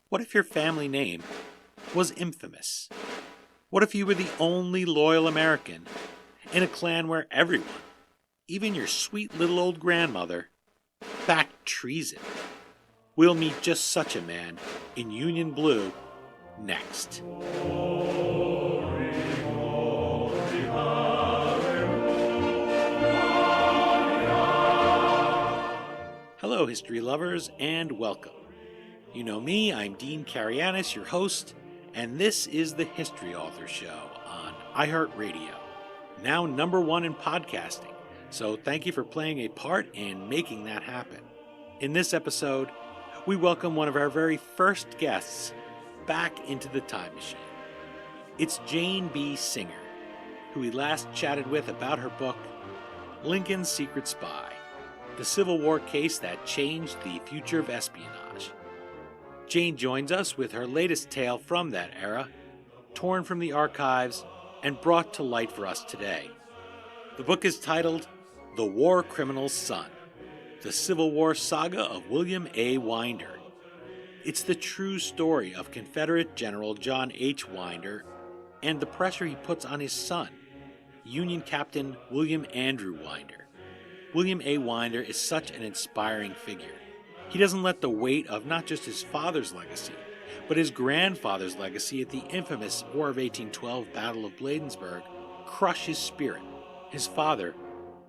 What if your family name was infamous? What if you were the only loyal American in a clan where everyone, even your sweet little old grandmother, backed treason? We'll meet just such a man in Union Blue next. Hello, history lovers, and welcome. You know me, I'm Dean Karayanis, your host, and this is the History Author Show on iHeartRadio, now #1 in podcasting, so thank you for playing a part in making that happen. In this episode, we welcome one of our very first guests back into the time machine. It's Jane B. Singer, who we last chatted with about her book, Lincoln's Secret Spy, the Civil War case that changed the future of espionage. Jane joins us with her latest tale from that era, torn from the archives and brought to light for us today. The book is titled The War Criminal's Son, the Civil War Saga of William A. Winder. It's the true story of Confederate General John H. Winder and the pressure he puts on his son, Union Captain William Andrew Winder. William A. Winder is such an inspiring figure. He doesn't let the weight of not just his father's legacy, but his grandfather's legacy at the infamous War of 1812 Battle of Bladensburg crush his spirit. His father,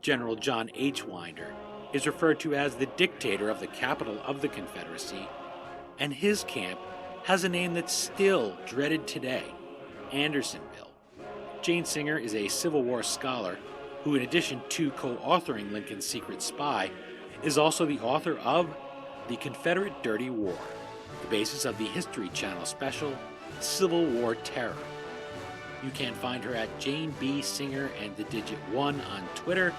General John H. Winder, is referred to as the dictator of the capital of the Confederacy, and his camp has a name that's still dreaded today, Andersonville. Jane Singer is a Civil War scholar who, in addition to co-authoring Lincoln's Secret Spy, is also the author of The Confederate Dirty War, the basis of the History Channel special, Civil War Terror. You can find her at Jane B. Singer and the digit 1 on Twitter,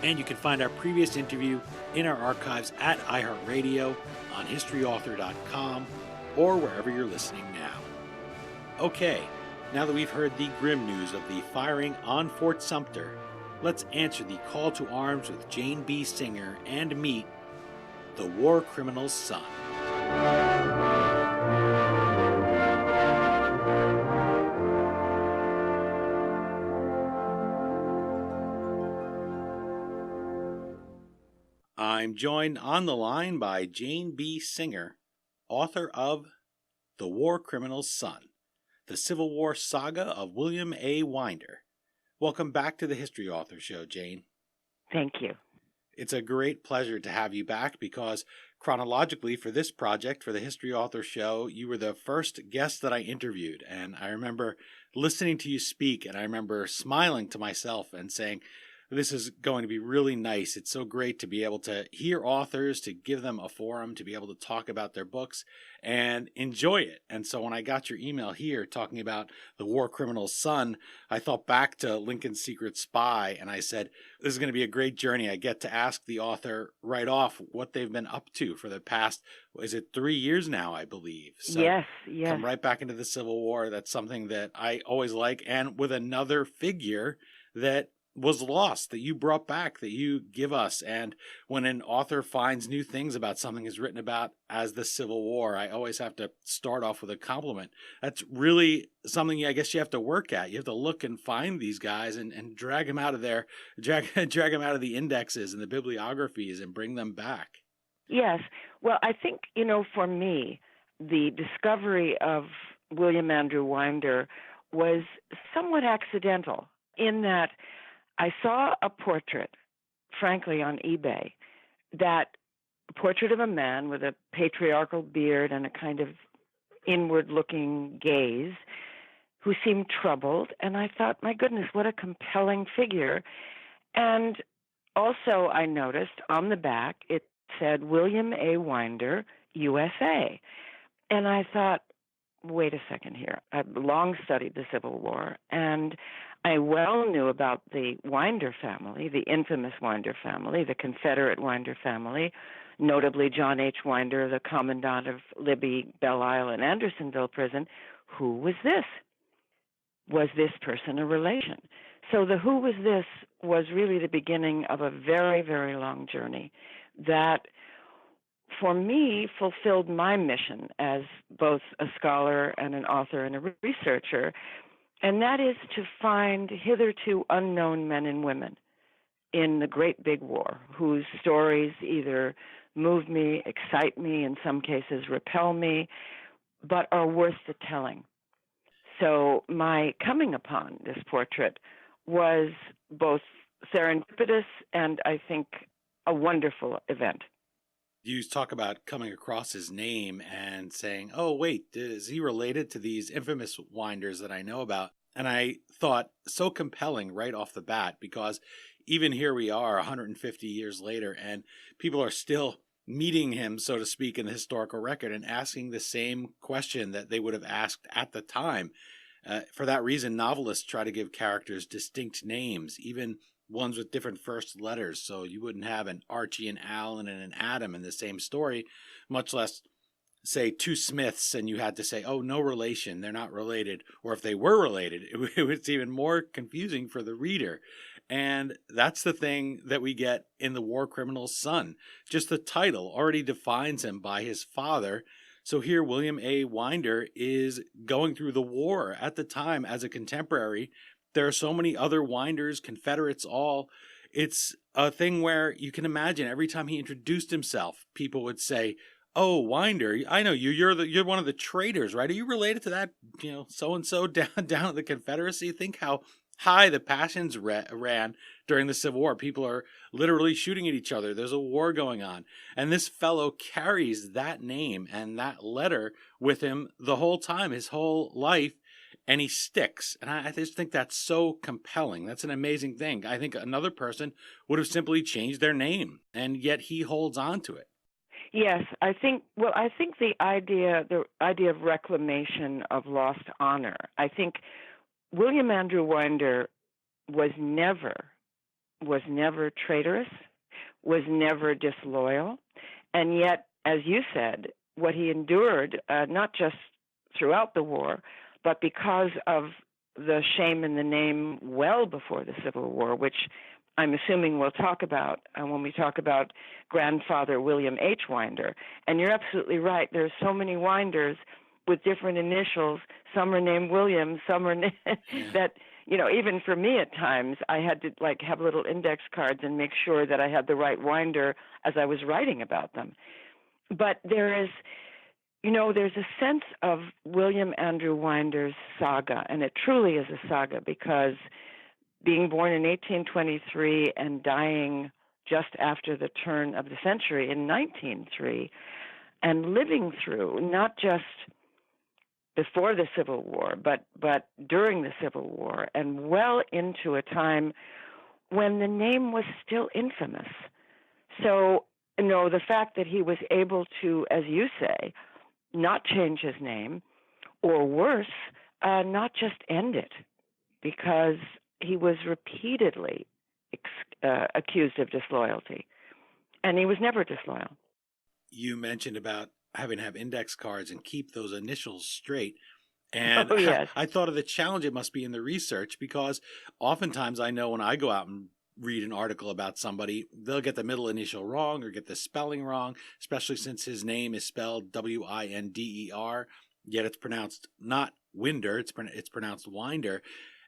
and you can find our previous interview in our archives at iHeartRadio, on historyauthor.com, or wherever you're listening now. Okay, now that we've heard the grim news of the firing on Fort Sumter, let's answer the call to arms with Jane B. Singer and meet the war criminal's son. I'm joined on the line by Jane B. Singer, author of The War Criminal's Son, the Civil War Saga of William A. Winder. Welcome back to the History Author Show, Jane. Thank you. It's a great pleasure to have you back because chronologically for this project, for the History Author Show, you were the first guest that I interviewed. And I remember listening to you speak, and I remember smiling to myself and saying, this is going to be really nice. It's so great to be able to hear authors, to give them a forum, to be able to talk about their books and enjoy it. And so when I got your email here talking about The War Criminal's Son, I thought back to Lincoln's Secret Spy, and I said, this is going to be a great journey. I get to ask the author right off what they've been up to for the past, is it 3 years now, I believe? So yes. Come right back into the Civil War. That's something that I always like. And with another figure that was lost, that you brought back, that you give us. And when an author finds new things about something is written about as the Civil War, I always have to start off with a compliment. That's really something I guess you have to work at. You have to look and find these guys and drag them out of there, drag them out of the indexes and the bibliographies and bring them back. Yes. Well, I think, for me, the discovery of William Andrew Winder was somewhat accidental in that I saw a portrait, frankly, on eBay, that portrait of a man with a patriarchal beard and a kind of inward-looking gaze who seemed troubled. And I thought, my goodness, what a compelling figure. And also I noticed on the back it said William A. Winder, USA. And I thought, wait a second here. I've long studied the Civil War, and I well knew about the Winder family, the infamous Winder family, the Confederate Winder family, notably John H. Winder, the commandant of Libby, Belle Isle, and Andersonville prison. Who was this? Was this person a relation? So the who was this was really the beginning of a very, very long journey that for me, fulfilled my mission as both a scholar and an author and a researcher, and that is to find hitherto unknown men and women in the Great Big War whose stories either move me, excite me, in some cases repel me, but are worth the telling. So my coming upon this portrait was both serendipitous and, I think, a wonderful event. You talk about coming across his name and saying, oh, wait, is he related to these infamous winders that I know about? And I thought so compelling right off the bat, because even here we are 150 years later, and people are still meeting him, so to speak, in the historical record and asking the same question that they would have asked at the time. For that reason, novelists try to give characters distinct names, even ones with different first letters, so you wouldn't have an Archie and Alan and an Adam in the same story, much less say two Smiths and you had to say, oh, no relation, they're not related. Or if they were related, it was even more confusing for the reader. And that's the thing that we get in The War Criminal's Son. Just the title already defines him by his father. So here William A. Winder is going through the war at the time as a contemporary. There are so many other Winders, Confederates, all. It's a thing where you can imagine every time he introduced himself, people would say, oh, Winder, I know you. You're one of the traitors, right? Are you related to that, so and so down at the Confederacy? Think how high the passions ran during the Civil War. People are literally shooting at each other. There's a war going on, and this fellow carries that name and that letter with him the whole time, his whole life, and he sticks. And I just think that's so compelling. That's an amazing thing. I think another person would have simply changed their name, and yet he holds on to it. Yes, I think the idea of reclamation of lost honor. I think William Andrew Winder was never traitorous, was never disloyal, and yet, as you said, what he endured, not just throughout the war, but because of the shame in the name well before the Civil War, which I'm assuming we'll talk about when we talk about grandfather William H. Winder. And you're absolutely right. There's so many Winders with different initials. Some are named William, some are that, even for me at times, I had to have little index cards and make sure that I had the right Winder as I was writing about them. But there's a sense of William Andrew Winder's saga, and it truly is a saga, because being born in 1823 and dying just after the turn of the century in 1903, and living through not just before the Civil War, but during the Civil War, and well into a time when the name was still infamous. So, the fact that he was able to, as you say, not change his name, or worse, not just end it, because he was repeatedly accused of disloyalty, and he was never disloyal. You mentioned about having to have index cards and keep those initials straight. And yes. I thought of the challenge it must be in the research, because oftentimes I know when I go out and read an article about somebody, they'll get the middle initial wrong or get the spelling wrong, especially since his name is spelled Winder, yet it's pronounced not Winder, it's pronounced Winder.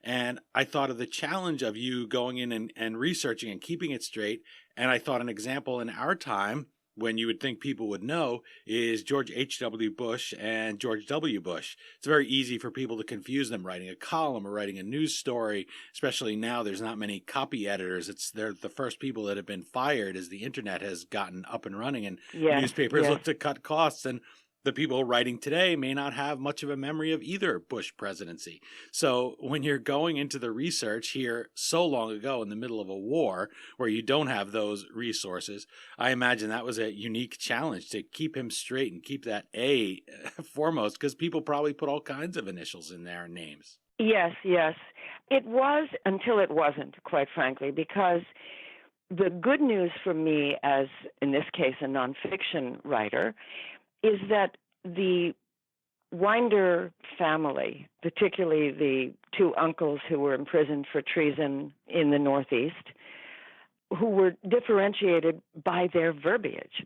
And I thought of the challenge of you going in and researching and keeping it straight. And I thought an example in our time, when you would think people would know, is George H.W. Bush and George W. Bush. It's very easy for people to confuse them writing a column or writing a news story, especially now there's not many copy editors. They're the first people that have been fired as the internet has gotten up and running, and newspapers look to cut costs, and the people writing today may not have much of a memory of either Bush presidency. So when you're going into the research here so long ago in the middle of a war where you don't have those resources, I imagine that was a unique challenge to keep him straight and keep that A foremost, because people probably put all kinds of initials in their names. Yes. It was until it wasn't, quite frankly, because the good news for me as, in this case, a nonfiction writer, is that the Winder family, particularly the two uncles who were imprisoned for treason in the Northeast, who were differentiated by their verbiage.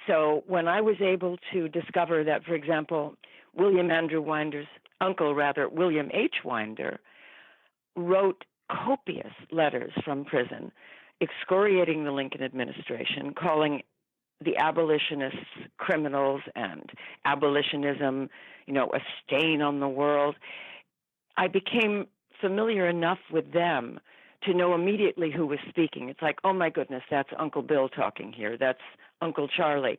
So when I was able to discover that, for example, William Andrew Winder's uncle, William H. Winder, wrote copious letters from prison excoriating the Lincoln administration, calling the abolitionists criminals and abolitionism, a stain on the world, I became familiar enough with them to know immediately who was speaking. It's like, oh my goodness, that's Uncle Bill talking here. That's Uncle Charlie.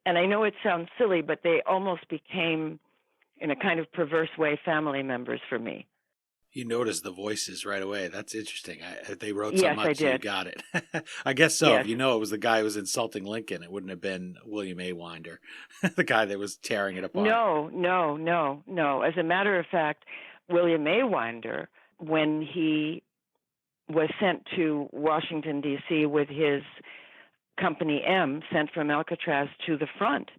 And I know it sounds silly, but they almost became, in a kind of perverse way, family members for me. You noticed the voices right away. That's interesting. They wrote so Yes, much, I did. you got it. I guess so. Yes. If it was the guy who was insulting Lincoln, it wouldn't have been William A. Winder, the guy that was tearing it apart. No. As a matter of fact, William A. Winder, when he was sent to Washington, D.C. with his Company M, sent from Alcatraz to the front,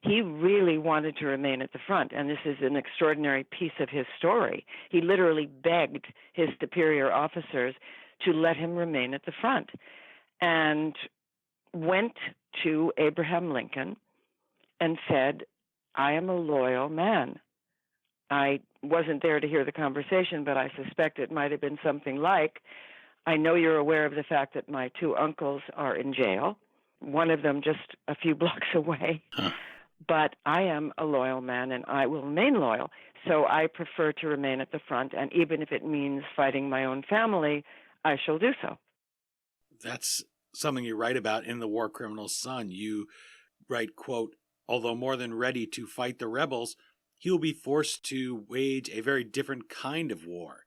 he really wanted to remain at the front, and this is an extraordinary piece of his story. He literally begged his superior officers to let him remain at the front, and went to Abraham Lincoln and said, I am a loyal man. I wasn't there to hear the conversation, but I suspect it might have been something like, I know you're aware of the fact that my two uncles are in jail, one of them just a few blocks away. Huh. But I am a loyal man, and I will remain loyal. So I prefer to remain at the front, and even if it means fighting my own family, I shall do so. That's something you write about in The War Criminal's Son. You write, quote, although more than ready to fight the rebels, he will be forced to wage a very different kind of war.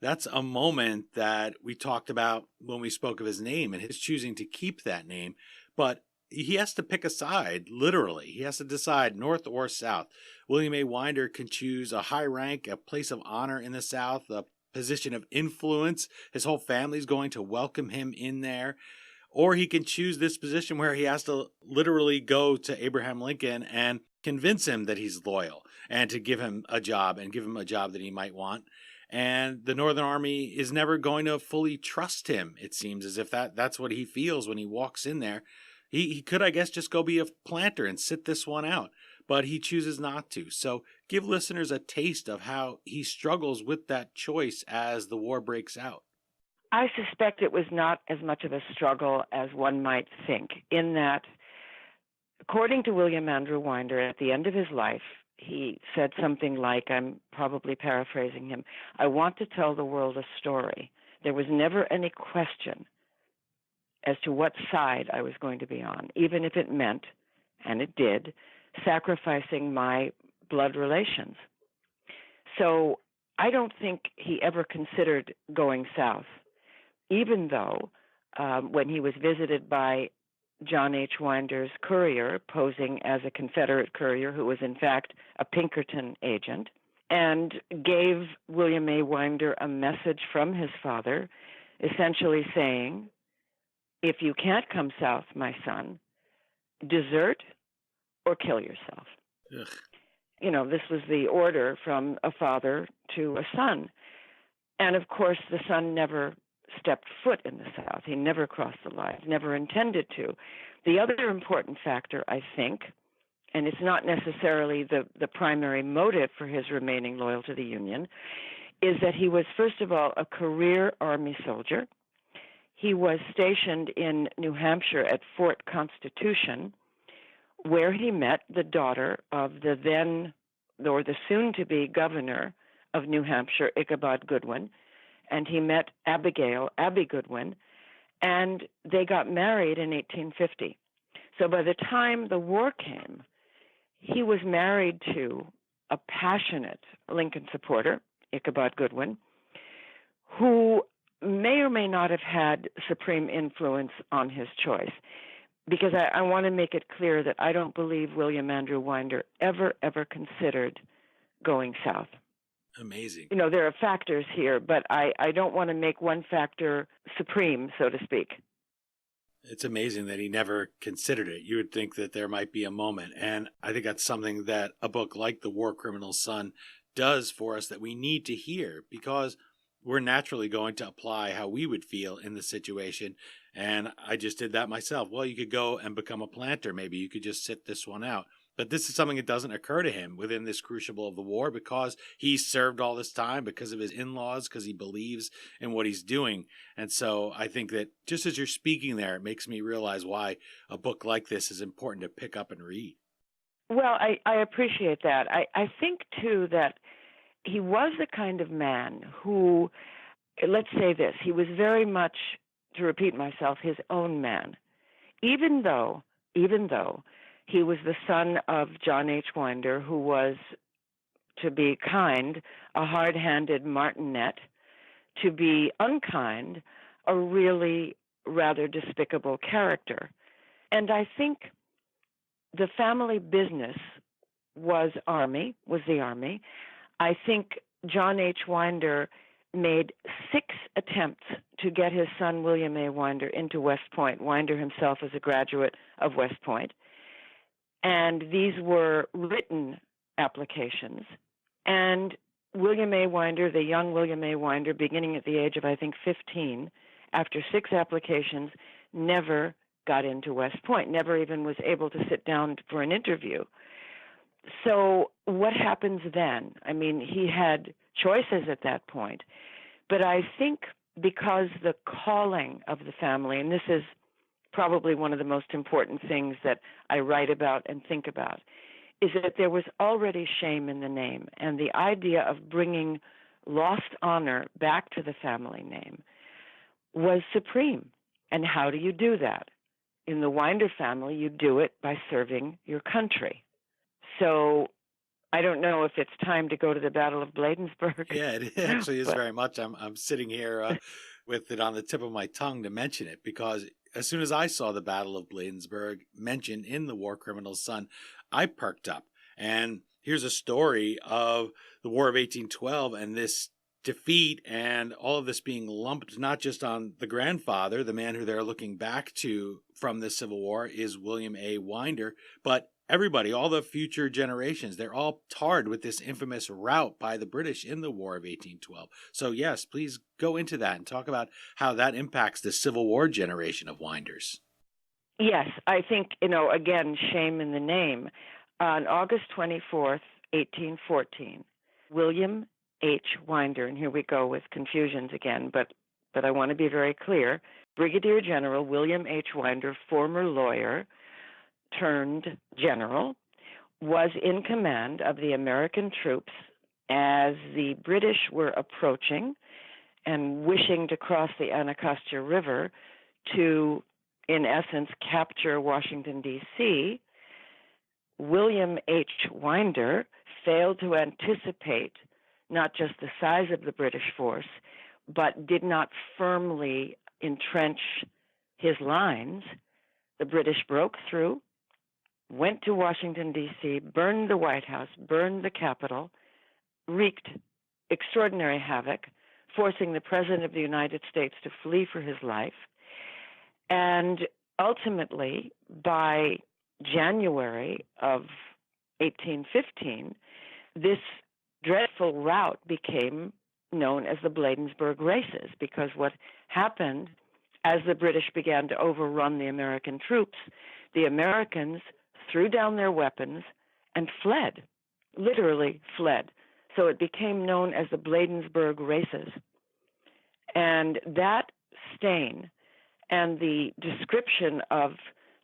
That's a moment that we talked about when we spoke of his name and his choosing to keep that name. But he has to pick a side, literally. He has to decide north or south. William A. Winder can choose a high rank, a place of honor in the South, a position of influence. His whole family's going to welcome him in there. Or he can choose this position where he has to literally go to Abraham Lincoln and convince him that he's loyal and to give him a job that he might want. And the Northern Army is never going to fully trust him, it seems, as if that's what he feels when he walks in there. He could, I guess, just go be a planter and sit this one out, but he chooses not to. So give listeners a taste of how he struggles with that choice as the war breaks out. I suspect it was not as much of a struggle as one might think, in that, according to William Andrew Winder, at the end of his life, he said something like, I'm probably paraphrasing him, I want to tell the world a story. There was never any question as to what side I was going to be on, even if it meant, and it did, sacrificing my blood relations. So I don't think he ever considered going south, even though when he was visited by John H. Winder's courier, posing as a Confederate courier who was in fact a Pinkerton agent, and gave William A. Winder a message from his father, essentially saying, if you can't come south, my son, desert or kill yourself. Ugh. This was the order from a father to a son. And of course, the son never stepped foot in the South. He never crossed the line, never intended to. The other important factor, I think, and it's not necessarily the primary motive for his remaining loyal to the Union, is that he was, first of all, a career Army soldier. He was stationed in New Hampshire at Fort Constitution, where he met the daughter of the then, or the soon-to-be governor of New Hampshire, Ichabod Goodwin, and he met Abby Goodwin, and they got married in 1850. So by the time the war came, he was married to a passionate Lincoln supporter, Ichabod Goodwin, who may or may not have had supreme influence on his choice. Because I want to make it clear that I don't believe William Andrew Winder ever considered going south. Amazing. There are factors here, but I don't want to make one factor supreme, so to speak. It's amazing that he never considered it. You would think that there might be a moment. And I think that's something that a book like The War Criminal's Son does for us that we need to hear, because we're naturally going to apply how we would feel in the situation. And I just did that myself. Well, you could go and become a planter. Maybe you could just sit this one out. But this is something that doesn't occur to him within this crucible of the war because he served all this time, because of his in-laws, because he believes in what he's doing. And so I think that just as you're speaking there, it makes me realize why a book like this is important to pick up and read. Well, I appreciate that. I think, too, that he was the kind of man who, let's say this, he was very much, to repeat myself, his own man. Even though he was the son of John H. Winder, who was, to be kind, a hard-handed martinet, to be unkind, a really rather despicable character. And I think the family business was the Army. I think John H. Winder made 6 attempts to get his son William A. Winder into West Point. Winder himself is a graduate of West Point. And these were written applications. And William A. Winder, the young William A. Winder, beginning at the age of, I think, 15, after 6 applications, never got into West Point, never even was able to sit down for an interview. So what happens then? I mean, he had choices at that point. But I think because the calling of the family, and this is probably one of the most important things that I write about and think about, is that there was already shame in the name, and the idea of bringing lost honor back to the family name was supreme. And how do you do that? In the Winder family, you do it by serving your country. So I don't know if it's time to go to the Battle of Bladensburg. Yeah, it actually is very much. I'm sitting here with it on the tip of my tongue to mention it, because as soon as I saw the Battle of Bladensburg mentioned in The War Criminal's Son, I perked up. And here's a story of the War of 1812 and this defeat, and all of this being lumped not just on the grandfather, the man who they're looking back to from the Civil War is William A. Winder, but everybody, all the future generations, they're all tarred with this infamous rout by the British in the War of 1812. So yes, please go into that and talk about how that impacts the Civil War generation of Winders. Yes, I think, again, shame in the name. On August 24th, 1814, William H. Winder, and here we go with confusions again, but I want to be very clear, Brigadier General William H. Winder, former lawyer turned general, was in command of the American troops as the British were approaching and wishing to cross the Anacostia River to, in essence, capture Washington, D.C. William H. Winder failed to anticipate not just the size of the British force, but did not firmly entrench his lines. The British broke through, went to Washington, D.C., burned the White House, burned the Capitol, wreaked extraordinary havoc, forcing the President of the United States to flee for his life. And ultimately, by January of 1815, this dreadful rout became known as the Bladensburg races, because what happened as the British began to overrun the American troops, the Americans threw down their weapons and fled, literally fled. So it became known as the Bladensburg races. And that stain and the description of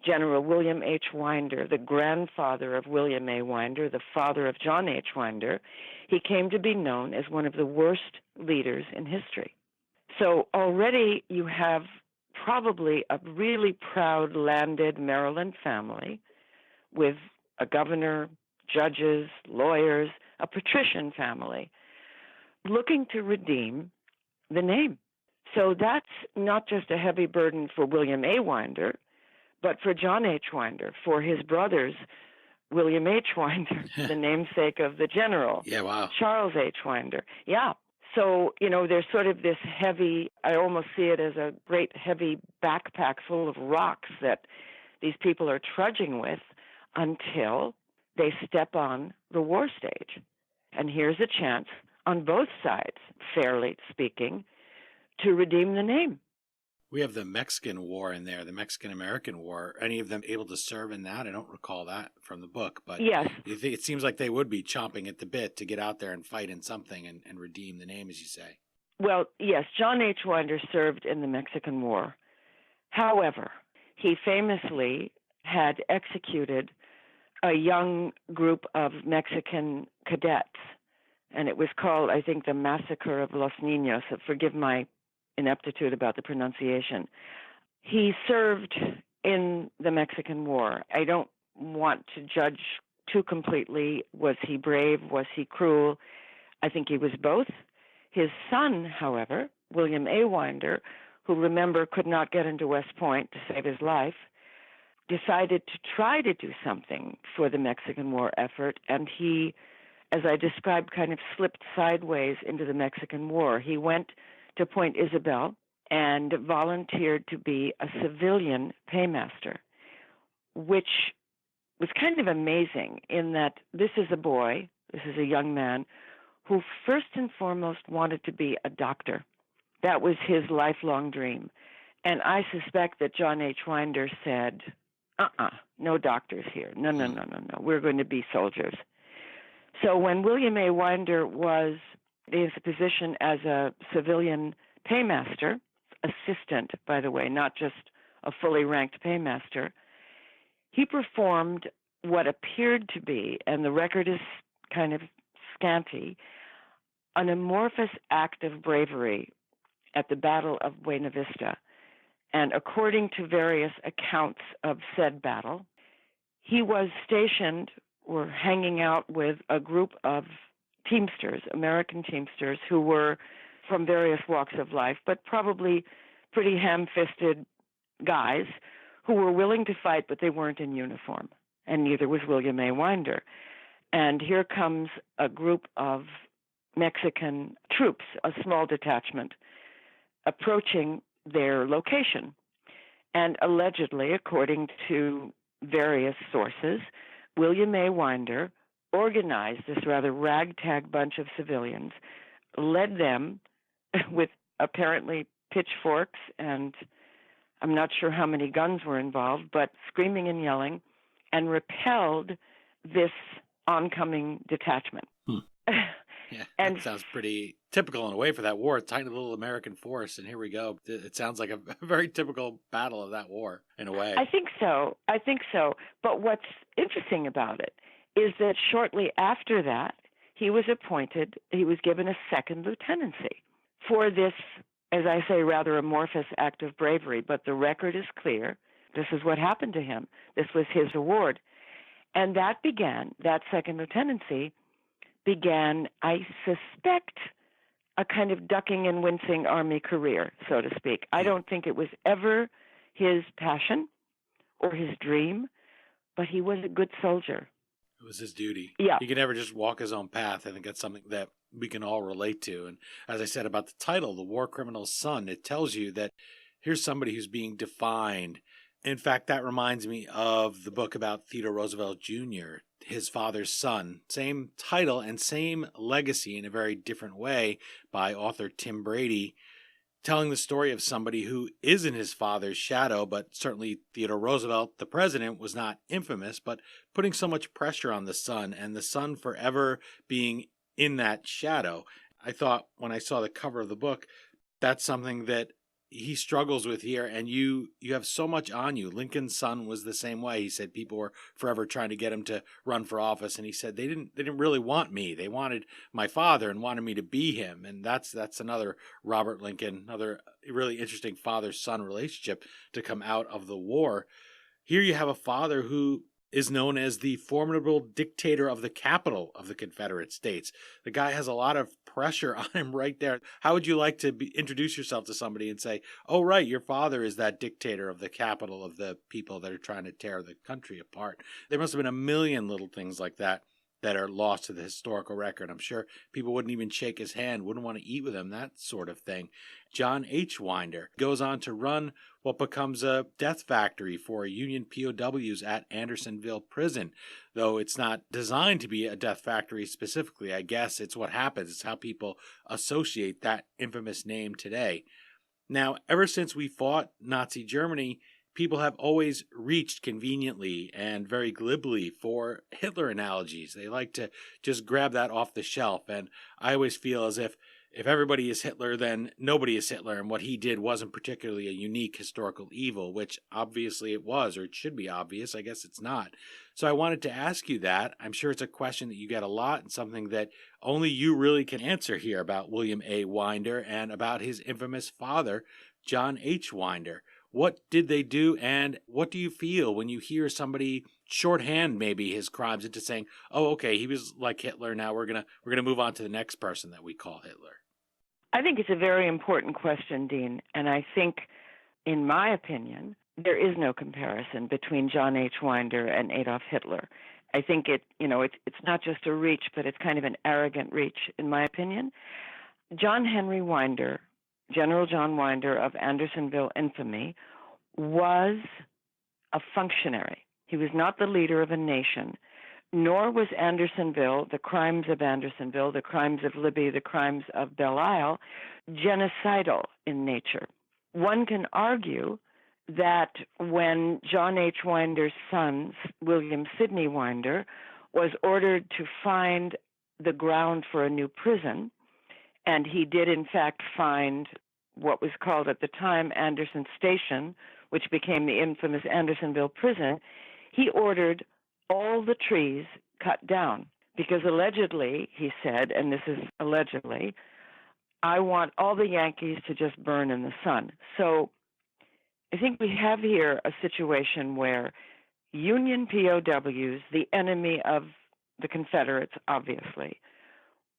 General William H. Winder, the grandfather of William A. Winder, the father of John H. Winder, he came to be known as one of the worst leaders in history. So already you have probably a really proud landed Maryland family with a governor, judges, lawyers, a patrician family looking to redeem the name. So that's not just a heavy burden for William A. Winder, but for John H. Winder, for his brothers, William H. Winder, the namesake of the general. Yeah, wow. Charles H. Winder. Yeah. So, there's sort of this heavy, I almost see it as a great heavy backpack full of rocks that these people are trudging with until they step on the war stage. And here's a chance, on both sides, fairly speaking, to redeem the name. We have the Mexican War in there, the Mexican-American War. Any of them able to serve in that? I don't recall that from the book, but Yes. it seems like they would be chomping at the bit to get out there and fight in something and redeem the name, as you say. Well, yes, John H. Winder served in the Mexican War. However, he famously had executed a young group of Mexican cadets, and it was called, I think, the Massacre of Los Niños. Forgive my ineptitude about the pronunciation. He served in the Mexican War. I don't want to judge too completely. Was he brave? Was he cruel? I think he was both. His son, however, William A. Winder, who, remember, could not get into West Point to save his life, decided to try to do something for the Mexican War effort, and he, as I described, kind of slipped sideways into the Mexican War. He went to Point Isabel and volunteered to be a civilian paymaster, which was kind of amazing in that this is a young man, who first and foremost wanted to be a doctor. That was his lifelong dream. And I suspect that John H. Winder said, no doctors here. No. We're going to be soldiers. So when William A. Winder was in his position as a civilian paymaster, assistant, by the way, not just a fully ranked paymaster, he performed what appeared to be, and the record is kind of scanty, an amorphous act of bravery at the Battle of Buena Vista. And according to various accounts of said battle, he was stationed or hanging out with a group of Teamsters, American Teamsters, who were from various walks of life, but probably pretty ham-fisted guys who were willing to fight, but they weren't in uniform, and neither was William A. Winder. And here comes a group of Mexican troops, a small detachment, approaching their location. And allegedly, according to various sources, William A. Winder organized this rather ragtag bunch of civilians, led them with apparently pitchforks, and I'm not sure how many guns were involved, but screaming and yelling, and repelled this oncoming detachment. Yeah, that sounds pretty typical in a way for that war. Tiny little American force, and here we go. It sounds like a very typical battle of that war in a way. I think so. But what's interesting about it is that shortly after that, he was given a second lieutenancy for this, as I say, rather amorphous act of bravery. But the record is clear. This is what happened to him. This was his award. And that second lieutenancy began, I suspect, a kind of ducking and wincing Army career, so to speak. I don't think it was ever his passion or his dream, but he was a good soldier. It was his duty. Yeah. He could never just walk his own path. I think that's something that we can all relate to. And as I said about the title, The War Criminal's Son, it tells you that here's somebody who's being defined. In fact, that reminds me of the book about Theodore Roosevelt Jr., his father's son. Same title and same legacy in a very different way by author Tim Brady, telling the story of somebody who is in his father's shadow, but certainly Theodore Roosevelt, the president, was not infamous, but putting so much pressure on the son, and the son forever being in that shadow. I thought when I saw the cover of the book, that's something that he struggles with here, and you have so much on you. Lincoln's son was the same way. He said people were forever trying to get him to run for office, and he said they didn't really want me. They wanted my father and wanted me to be him. And that's another Robert Lincoln, another really interesting father-son relationship to come out of the war. Here you have a father who is known as the formidable dictator of the capital of the Confederate States. The guy has a lot of pressure on him right there. How would you like to introduce yourself to somebody and say, oh, right, your father is that dictator of the capital of the people that are trying to tear the country apart? There must have been a million little things like that that are lost to the historical record. I'm sure people wouldn't even shake his hand, wouldn't want to eat with him, that sort of thing. John H. Winder goes on to run what becomes a death factory for Union POWs at Andersonville Prison, though it's not designed to be a death factory specifically. I guess it's what happens. It's how people associate that infamous name today. Now, ever since we fought Nazi Germany, people have always reached conveniently and very glibly for Hitler analogies. They like to just grab that off the shelf. And I always feel as if everybody is Hitler, then nobody is Hitler. And what he did wasn't particularly a unique historical evil, which obviously it was, or it should be obvious. I guess it's not. So I wanted to ask you that. I'm sure it's a question that you get a lot and something that only you really can answer here about William A. Winder and about his infamous father, John H. Winder. What did they do, and what do you feel when you hear somebody shorthand maybe his crimes into saying, "Oh, okay, he was like Hitler. Now we're gonna move on to the next person that we call Hitler"? I think it's a very important question, Dean, and I think, in my opinion, there is no comparison between John H. Winder and Adolf Hitler. I think it's not just a reach, but it's kind of an arrogant reach, in my opinion. John Henry Winder, General John Winder of Andersonville infamy, was a functionary. He was not the leader of a nation, nor was Andersonville, the crimes of Andersonville, the crimes of Libby, the crimes of Belle Isle, genocidal in nature. One can argue that when John H. Winder's son, William Sidney Winder, was ordered to find the ground for a new prison, and he did, in fact, find what was called at the time Anderson Station, which became the infamous Andersonville Prison, he ordered all the trees cut down because allegedly, he said, and this is allegedly, I want all the Yankees to just burn in the sun. So I think we have here a situation where Union POWs, the enemy of the Confederates, obviously,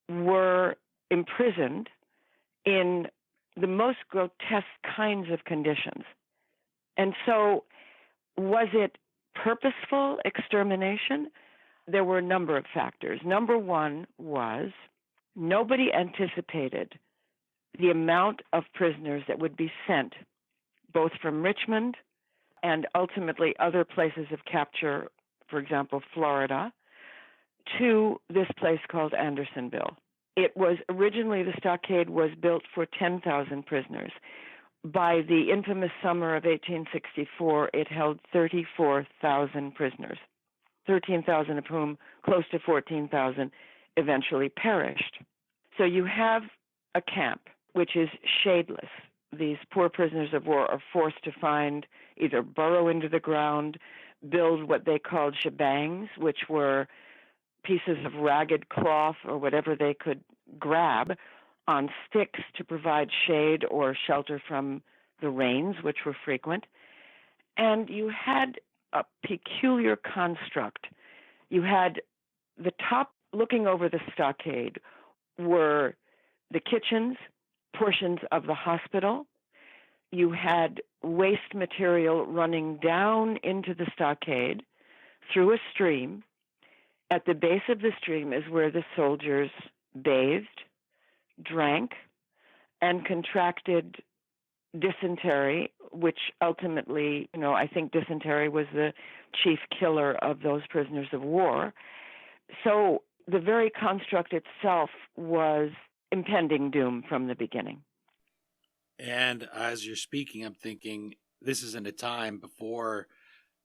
were imprisoned in the most grotesque kinds of conditions. And so was it purposeful extermination? There were a number of factors. Number one was nobody anticipated the amount of prisoners that would be sent, both from Richmond and ultimately other places of capture, for example, Florida, to this place called Andersonville. It was originally, the stockade was built for 10,000 prisoners. By the infamous summer of 1864, it held 34,000 prisoners, 13,000 of whom, close to 14,000, eventually perished. So you have a camp which is shadeless. These poor prisoners of war are forced to either burrow into the ground, build what they called shebangs, which were pieces of ragged cloth or whatever they could grab on sticks to provide shade or shelter from the rains, which were frequent. And you had a peculiar construct. You had the top, looking over the stockade, were the kitchens, portions of the hospital. You had waste material running down into the stockade through a stream. At the base of the stream is where the soldiers bathed, drank, and contracted dysentery, which ultimately, I think dysentery was the chief killer of those prisoners of war. So the very construct itself was impending doom from the beginning. And as you're speaking, I'm thinking this is in a time before,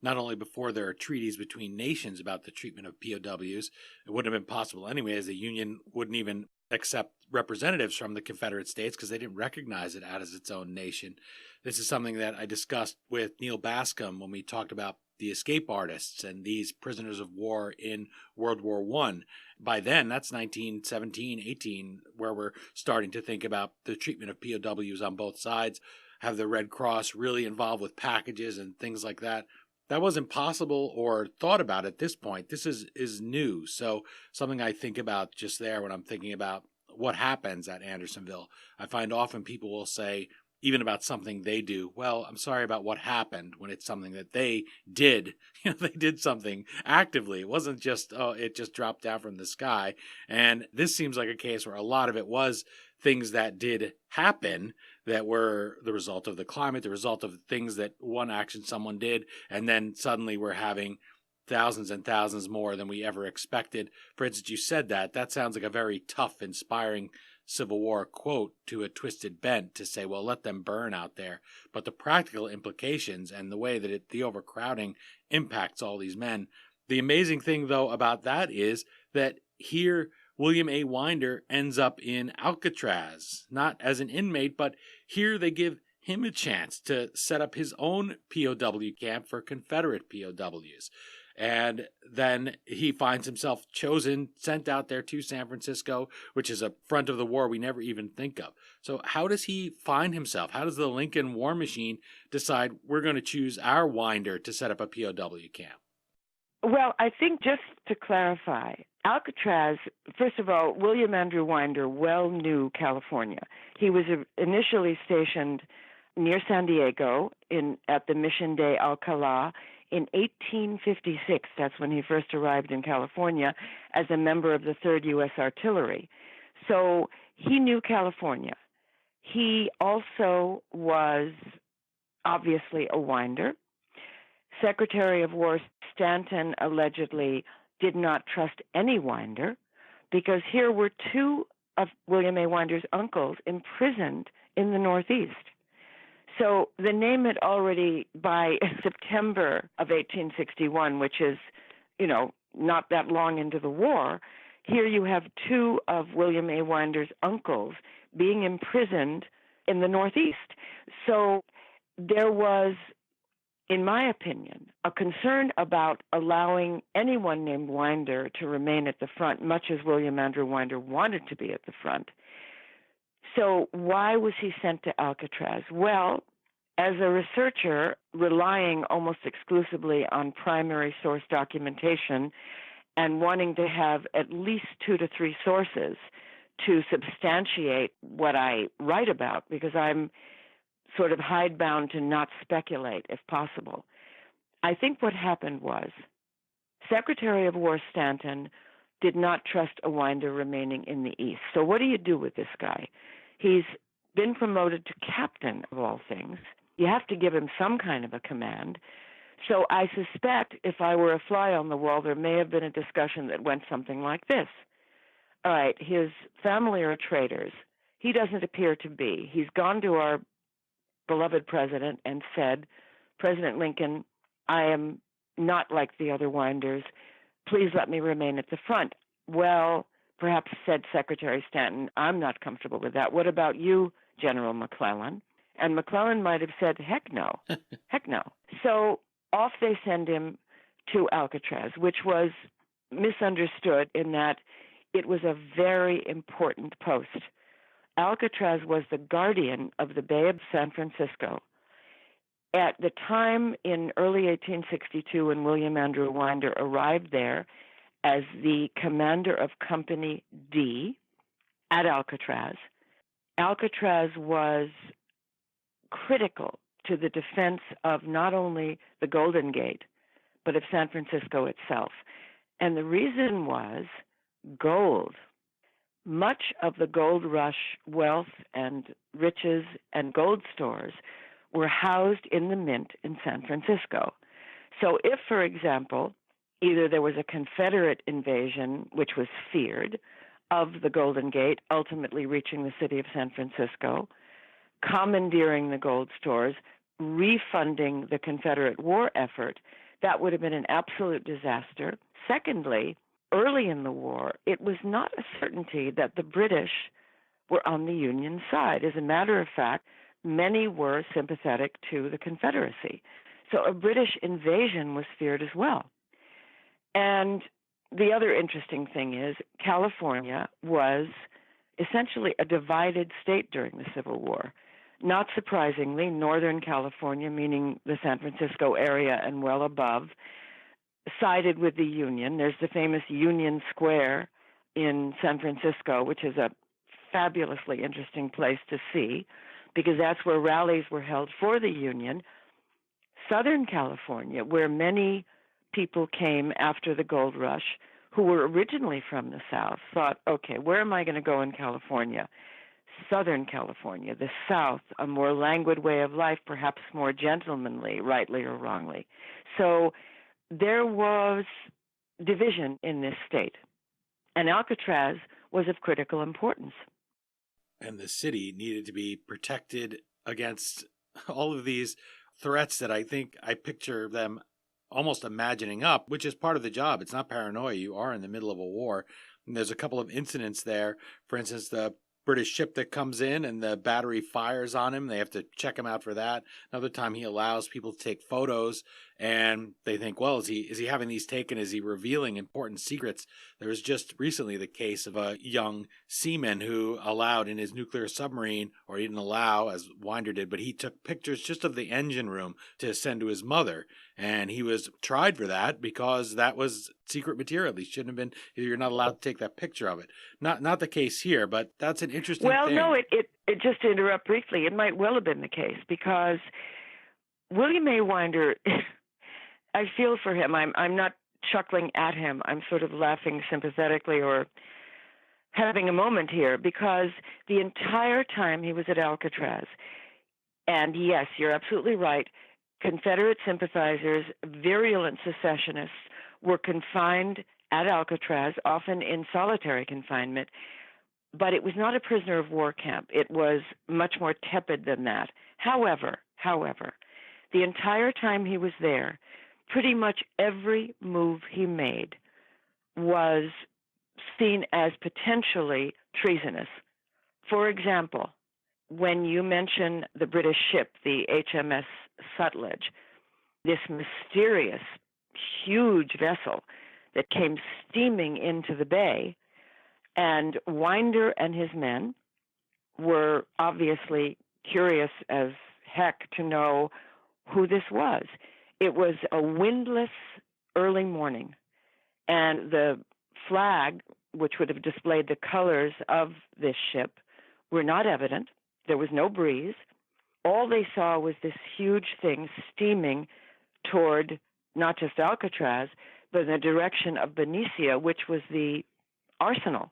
not only before there are treaties between nations about the treatment of POWs, it wouldn't have been possible anyway, as the Union wouldn't even accept representatives from the Confederate States because they didn't recognize it as its own nation. This is something that I discussed with Neil Bascom when we talked about the escape artists and these prisoners of war in World War I. By then, that's 1917, 18, where we're starting to think about the treatment of POWs on both sides, have the Red Cross really involved with packages and things like that. That wasn't possible or thought about at this point. This is new. So something I think about just there when I'm thinking about what happens at Andersonville. I find often people will say, even about something they do. Well, I'm sorry about what happened when it's something that they did. They did something actively. It wasn't just, oh, it just dropped down from the sky. And this seems like a case where a lot of it was things that did happen that were the result of the climate, the result of things that one action someone did, and then suddenly we're having thousands and thousands more than we ever expected. For instance, you said that sounds like a very tough, inspiring Civil War quote to a twisted bent to say, well, let them burn out there. But the practical implications and the way that the overcrowding impacts all these men. The amazing thing, though, about that is that here William A. Winder ends up in Alcatraz, not as an inmate, but here they give him a chance to set up his own POW camp for Confederate POWs. And then he finds himself chosen, sent out there to San Francisco, which is a front of the war we never even think of. So how does he find himself? How does the Lincoln War Machine decide we're going to choose our Winder to set up a POW camp? Well, I think just to clarify, Alcatraz, first of all, William Andrew Winder well knew California. He was initially stationed near San Diego at the Mission de Alcalá in 1856. That's when he first arrived in California as a member of the 3rd U.S. Artillery. So he knew California. He also was obviously a Winder. Secretary of War Stanton allegedly did not trust any Winder because here were two of William A. Winder's uncles imprisoned in the Northeast. So the name had already, by September of 1861, which is, not that long into the war, here you have two of William A. Winder's uncles being imprisoned in the Northeast. So there was, in my opinion, a concern about allowing anyone named Winder to remain at the front, much as William Andrew Winder wanted to be at the front. So why was he sent to Alcatraz? Well, as a researcher relying almost exclusively on primary source documentation and wanting to have at least 2 to 3 sources to substantiate what I write about, because I'm sort of hidebound to not speculate if possible, I think what happened was Secretary of War Stanton did not trust a Winder remaining in the East. So what do you do with this guy? He's been promoted to captain of all things. You have to give him some kind of a command. So I suspect if I were a fly on the wall, there may have been a discussion that went something like this. All right, his family are traitors. He doesn't appear to be. He's gone to our beloved president and said, President Lincoln, I am not like the other Winders. Please let me remain at the front. Well, perhaps said Secretary Stanton, I'm not comfortable with that. What about you, General McClellan? And McClellan might have said, heck no, heck no. So off they send him to Alcatraz, which was misunderstood in that it was a very important post. Alcatraz was the guardian of the Bay of San Francisco. At the time in early 1862 when William Andrew Winder arrived there as the commander of Company D at Alcatraz, Alcatraz was critical to the defense of not only the Golden Gate, but of San Francisco itself. And the reason was gold. Much of the gold rush wealth and riches and gold stores were housed in the mint in San Francisco. So if, for example, either there was a Confederate invasion, which was feared, of the Golden Gate, ultimately reaching the city of San Francisco, commandeering the gold stores, refunding the Confederate war effort, that would have been an absolute disaster. Secondly, early in the war, it was not a certainty that the British were on the Union side. As a matter of fact, many were sympathetic to the Confederacy. So a British invasion was feared as well. And the other interesting thing is California was essentially a divided state during the Civil War. Not surprisingly, Northern California, meaning the San Francisco area and well above, sided with the Union. There's the famous Union Square in San Francisco, which is a fabulously interesting place to see. because that's where rallies were held for the Union. Southern California, where many people came after the gold rush who were originally from the South, thought, okay, where am I going to go in California? Southern California, the South, a more languid way of life, perhaps more gentlemanly, rightly or wrongly. So there was division in this state, and Alcatraz was of critical importance. And the city needed to be protected against all of these threats that I think I picture them almost imagining up, which is part of the job. It's not paranoia. You are in the middle of a war. And there's a couple of incidents there. For instance, the British ship that comes in and the battery fires on him. They have to check him out for that. Another time he allows people to take photos and they think, well, is he having these taken? Is he revealing important secrets? There was just recently the case of a young seaman who allowed in his nuclear submarine, or he didn't allow as Winder did, but he took pictures just of the engine room to send to his mother. And he was tried for that because that was secret material. He shouldn't have been. You're not allowed to take that picture of it. Not the case here, but that's an interesting thing. Well, no, it just to interrupt briefly, it might well have been the case because William A. Winder, I feel for him. I'm not chuckling at him. I'm sort of laughing sympathetically or having a moment here because the entire time he was at Alcatraz, and yes, you're absolutely right, Confederate sympathizers, virulent secessionists were confined at Alcatraz, often in solitary confinement, but it was not a prisoner of war camp. It was much more tepid than that. However, the entire time he was there, pretty much every move he made was seen as potentially treasonous. For example, when you mention the British ship, the HMS Sutlej, this mysterious, huge vessel that came steaming into the bay, and Winder and his men were obviously curious as heck to know who this was. It was a windless early morning, and the flag, which would have displayed the colors of this ship, were not evident. There was no breeze. All they saw was this huge thing steaming toward not just Alcatraz, but in the direction of Benicia, which was the arsenal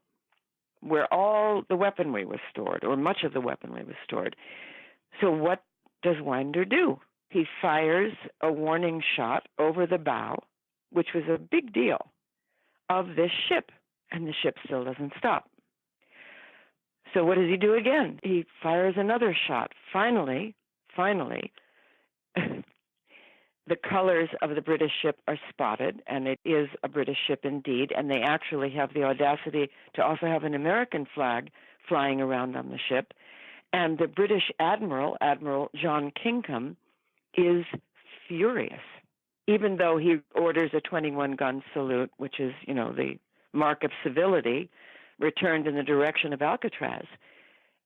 where all the weaponry was stored, or much of the weaponry was stored. So what does Winder do? He fires a warning shot over the bow, which was a big deal, of this ship, and the ship still doesn't stop. So what does he do again? He fires another shot. Finally, the colors of the British ship are spotted, and it is a British ship indeed, and they actually have the audacity to also have an American flag flying around on the ship. And the British Admiral, Admiral John Kingham, is furious, even though he orders a 21-gun salute, which is, the mark of civility, returned in the direction of Alcatraz.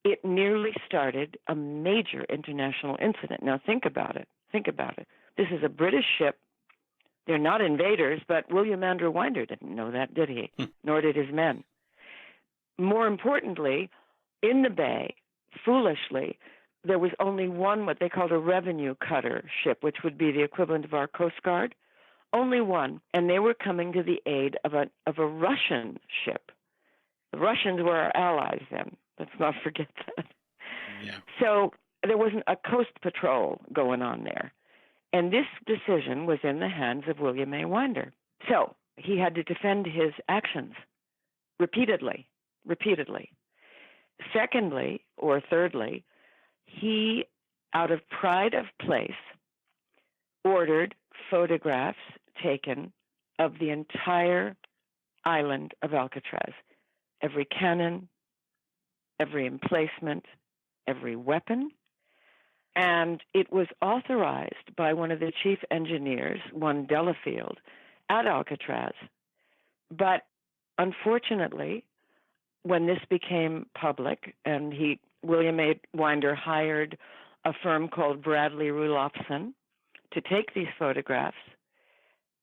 It nearly started a major international incident. Now think about it. This is a British ship. They're not invaders, but William Andrew Winder didn't know that, did he? Nor did his men. More importantly, in the bay, foolishly, there was only one, what they called a revenue cutter ship, which would be the equivalent of our Coast Guard. Only one, and they were coming to the aid of a Russian ship. The Russians were our allies then. Let's not forget that. Yeah. So there wasn't a coast patrol going on there. And this decision was in the hands of William A. Winder. So he had to defend his actions repeatedly. Secondly, or thirdly, he, out of pride of place, ordered photographs taken of the entire island of Alcatraz. Every cannon, every emplacement, every weapon. And it was authorized by one of the chief engineers, one Delafield, at Alcatraz. But unfortunately, when this became public, and William A. Winder hired a firm called Bradley Rulofson to take these photographs,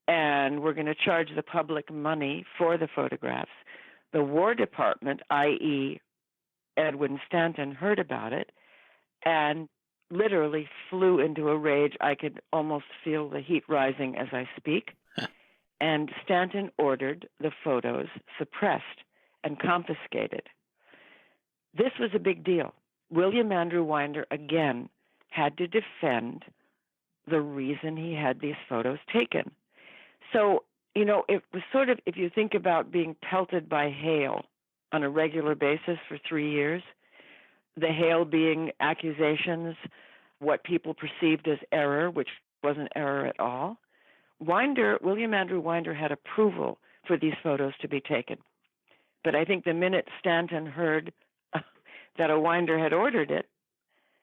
and we're going to charge the public money for the photographs. The War Department, i.e. Edwin Stanton, heard about it, and literally flew into a rage. I could almost feel the heat rising as I speak. And Stanton ordered the photos suppressed and confiscated. This was a big deal. William Andrew Winder, again, had to defend the reason he had these photos taken. So, it was sort of, if you think about being pelted by hail on a regular basis for 3 years, the hail being accusations, what people perceived as error, which wasn't error at all. William Andrew Winder had approval for these photos to be taken. But I think the minute Stanton heard that a Winder had ordered it,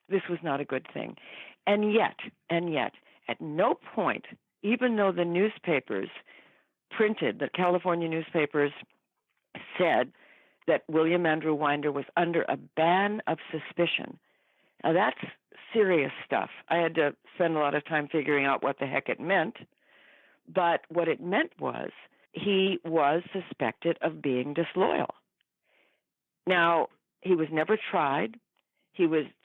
this was not a good thing. And yet, at no point, even though the newspapers the California newspapers said that William Andrew Winder was under a ban of suspicion. Now, that's serious stuff. I had to spend a lot of time figuring out what the heck it meant. But what it meant was he was suspected of being disloyal. Now, he was never tried.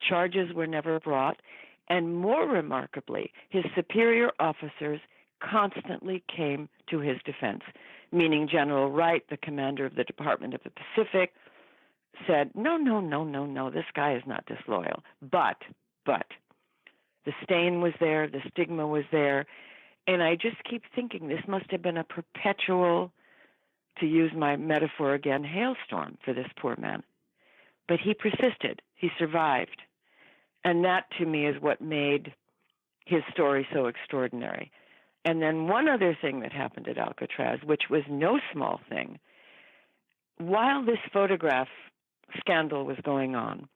Charges were never brought. And more remarkably, his superior officers constantly came to his defense, meaning General Wright, the commander of the Department of the Pacific, said, no, this guy is not disloyal. But the stain was there, the stigma was there, and I just keep thinking this must have been a perpetual, to use my metaphor again, hailstorm for this poor man. But he persisted. He survived. And that, to me, is what made his story so extraordinary. And then one other thing that happened at Alcatraz, which was no small thing, while this photograph scandal was going on,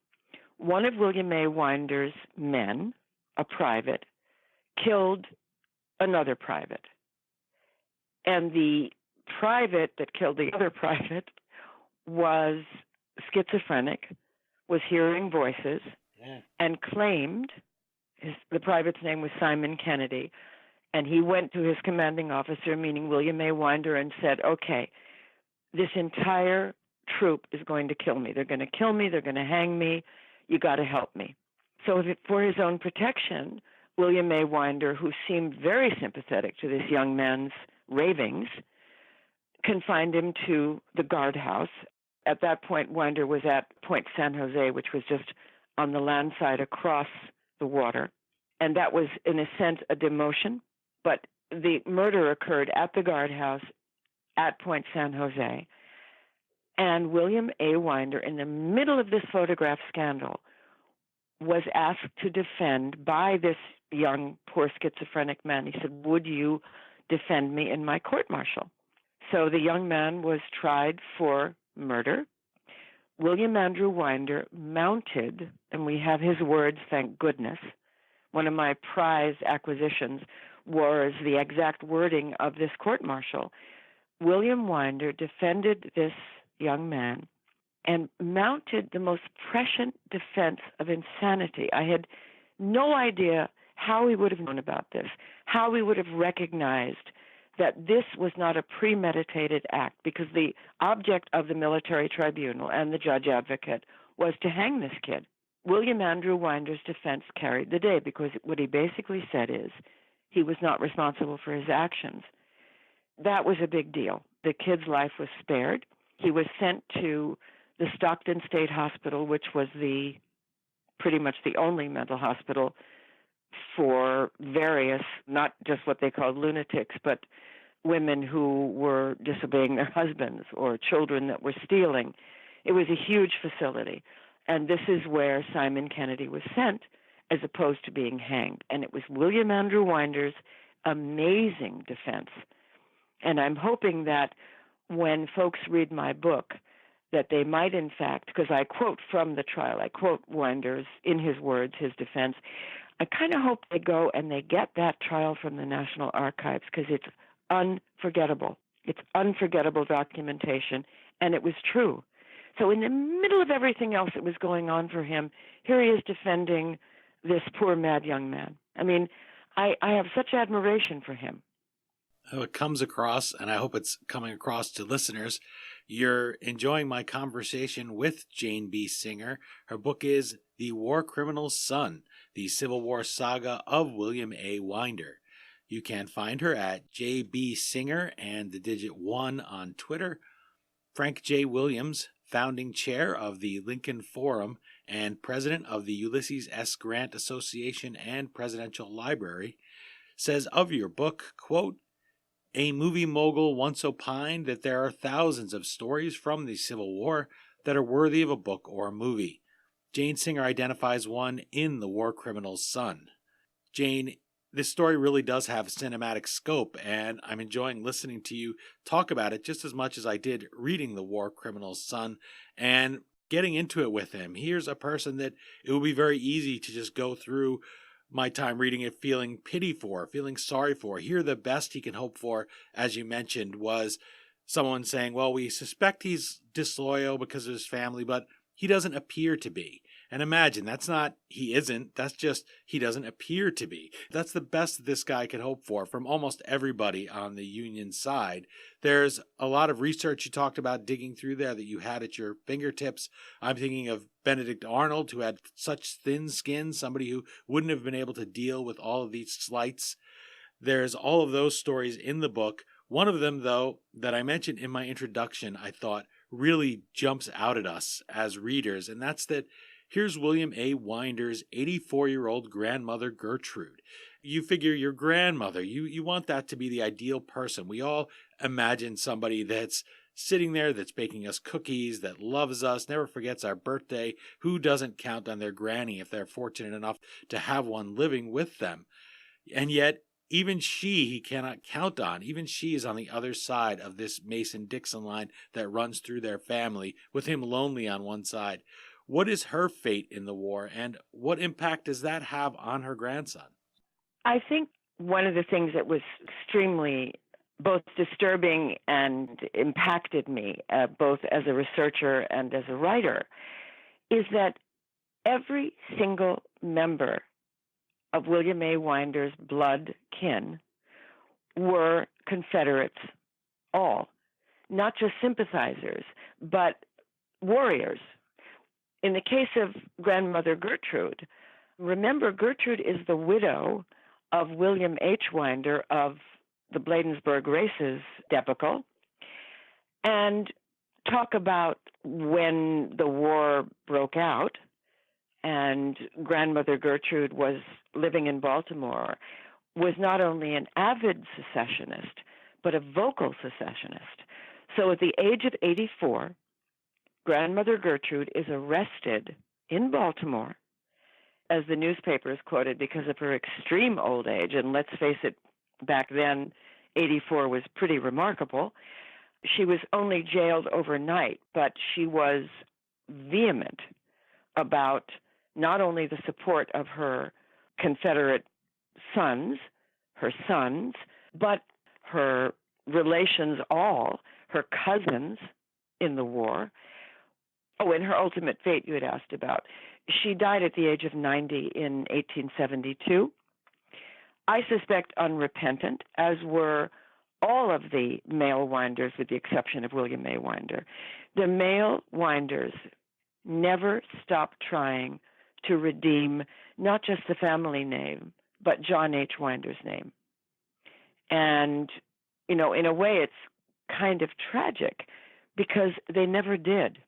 one of William A. Winder's men, a private, killed another private. And the private that killed the other private was schizophrenic, was hearing voices, and claimed, the private's name was Simon Kennedy, and he went to his commanding officer, meaning William A. Winder, and said, okay, this entire troop is going to kill me. They're going to kill me. They're going to hang me. You got to help me. So for his own protection, William A. Winder, who seemed very sympathetic to this young man's ravings, confined him to the guardhouse. At that point, Winder was at Point San Jose, which was just on the land side across the water. And that was, in a sense, a demotion. But the murder occurred at the guardhouse at Point San Jose. And William A. Winder, in the middle of this photograph scandal, was asked to defend by this young, poor schizophrenic man. He said, would you defend me in my court-martial? So the young man was tried for murder. William Andrew Winder mounted, and we have his words, thank goodness. One of my prized acquisitions was the exact wording of this court-martial. William Winder defended this young man and mounted the most prescient defense of insanity. I had no idea how he would have known about this, how he would have recognized that this was not a premeditated act, because the object of the military tribunal and the judge advocate was to hang this kid. William Andrew Winder's defense carried the day, because what he basically said is he was not responsible for his actions. That was a big deal. The kid's life was spared. He was sent to the Stockton State Hospital, which was pretty much the only mental hospital for various, not just what they called lunatics, but women who were disobeying their husbands or children that were stealing. It was a huge facility. And this is where Simon Kennedy was sent as opposed to being hanged. And it was William Andrew Winder's amazing defense. And I'm hoping that when folks read my book, that they might, in fact, because I quote from the trial, I quote Winder's, in his words, his defense, I kind of hope they go and they get that trial from the National Archives, because it's unforgettable. It's unforgettable documentation, and it was true. So in the middle of everything else that was going on for him, here he is defending this poor, mad young man. I mean, I have such admiration for him. Oh, it comes across, and I hope it's coming across to listeners. You're enjoying my conversation with Jane B. Singer. Her book is The War Criminal's Son, the Civil War Saga of William A. Winder. You can find her at JB Singer and the digit 1 on Twitter. Frank J. Williams, founding chair of the Lincoln Forum and president of the Ulysses S. Grant Association and Presidential Library, says of your book, quote, "A movie mogul once opined that there are thousands of stories from the Civil War that are worthy of a book or a movie. Jane Singer identifies one in The War Criminal's Son." Jane, this story really does have cinematic scope, and I'm enjoying listening to you talk about it just as much as I did reading The War Criminal's Son and getting into it with him. Here's a person that it would be very easy to just go through my time reading it feeling pity for, feeling sorry for. Here, the best he can hope for, as you mentioned, was someone saying, well, we suspect he's disloyal because of his family, but he doesn't appear to be. And imagine, that's not he isn't, that's just he doesn't appear to be. That's the best that this guy could hope for from almost everybody on the Union side. There's a lot of research you talked about digging through there that you had at your fingertips. I'm thinking of Benedict Arnold, who had such thin skin, somebody who wouldn't have been able to deal with all of these slights. There's all of those stories in the book. One of them, though, that I mentioned in my introduction, I thought really jumps out at us as readers, and that's that here's William A. Winder's 84-year-old grandmother, Gertrude. You figure your grandmother, you want that to be the ideal person. We all imagine somebody that's sitting there, that's baking us cookies, that loves us, never forgets our birthday. Who doesn't count on their granny if they're fortunate enough to have one living with them? And yet, even he cannot count on. Even she is on the other side of this Mason-Dixon line that runs through their family, with him lonely on one side. What is her fate in the war, and what impact does that have on her grandson? I think one of the things that was extremely both disturbing and impacted me, both as a researcher and as a writer, is that every single member of William A. Winder's blood kin were Confederates, all, not just sympathizers, but warriors. In the case of grandmother Gertrude, remember Gertrude is the widow of William H. Winder of the Bladensburg Races debacle. And talk about when the war broke out and grandmother Gertrude was living in Baltimore, was not only an avid secessionist, but a vocal secessionist. So at the age of 84, grandmother Gertrude is arrested in Baltimore, as the newspaper is quoted, because of her extreme old age. And let's face it, back then, 84 was pretty remarkable. She was only jailed overnight, but she was vehement about not only the support of her Confederate sons, but her relations, all, her cousins in the war. Oh, and her ultimate fate you had asked about. She died at the age of 90 in 1872. I suspect unrepentant, as were all of the male Winders, with the exception of William A. Winder. The male Winders never stopped trying to redeem not just the family name, but John H. Winder's name. And, in a way, it's kind of tragic because they never did.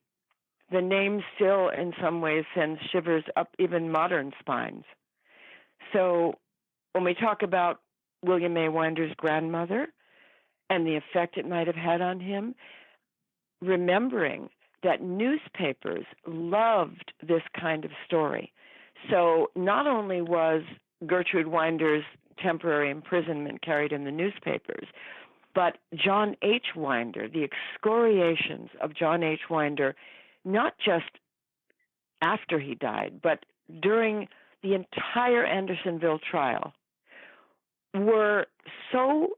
The name still, in some ways, sends shivers up even modern spines. So when we talk about William A. Winder's grandmother and the effect it might have had on him, remembering that newspapers loved this kind of story. So not only was Gertrude Winder's temporary imprisonment carried in the newspapers, but John H. Winder, the excoriations of John H. Winder, not just after he died, but during the entire Andersonville trial, were so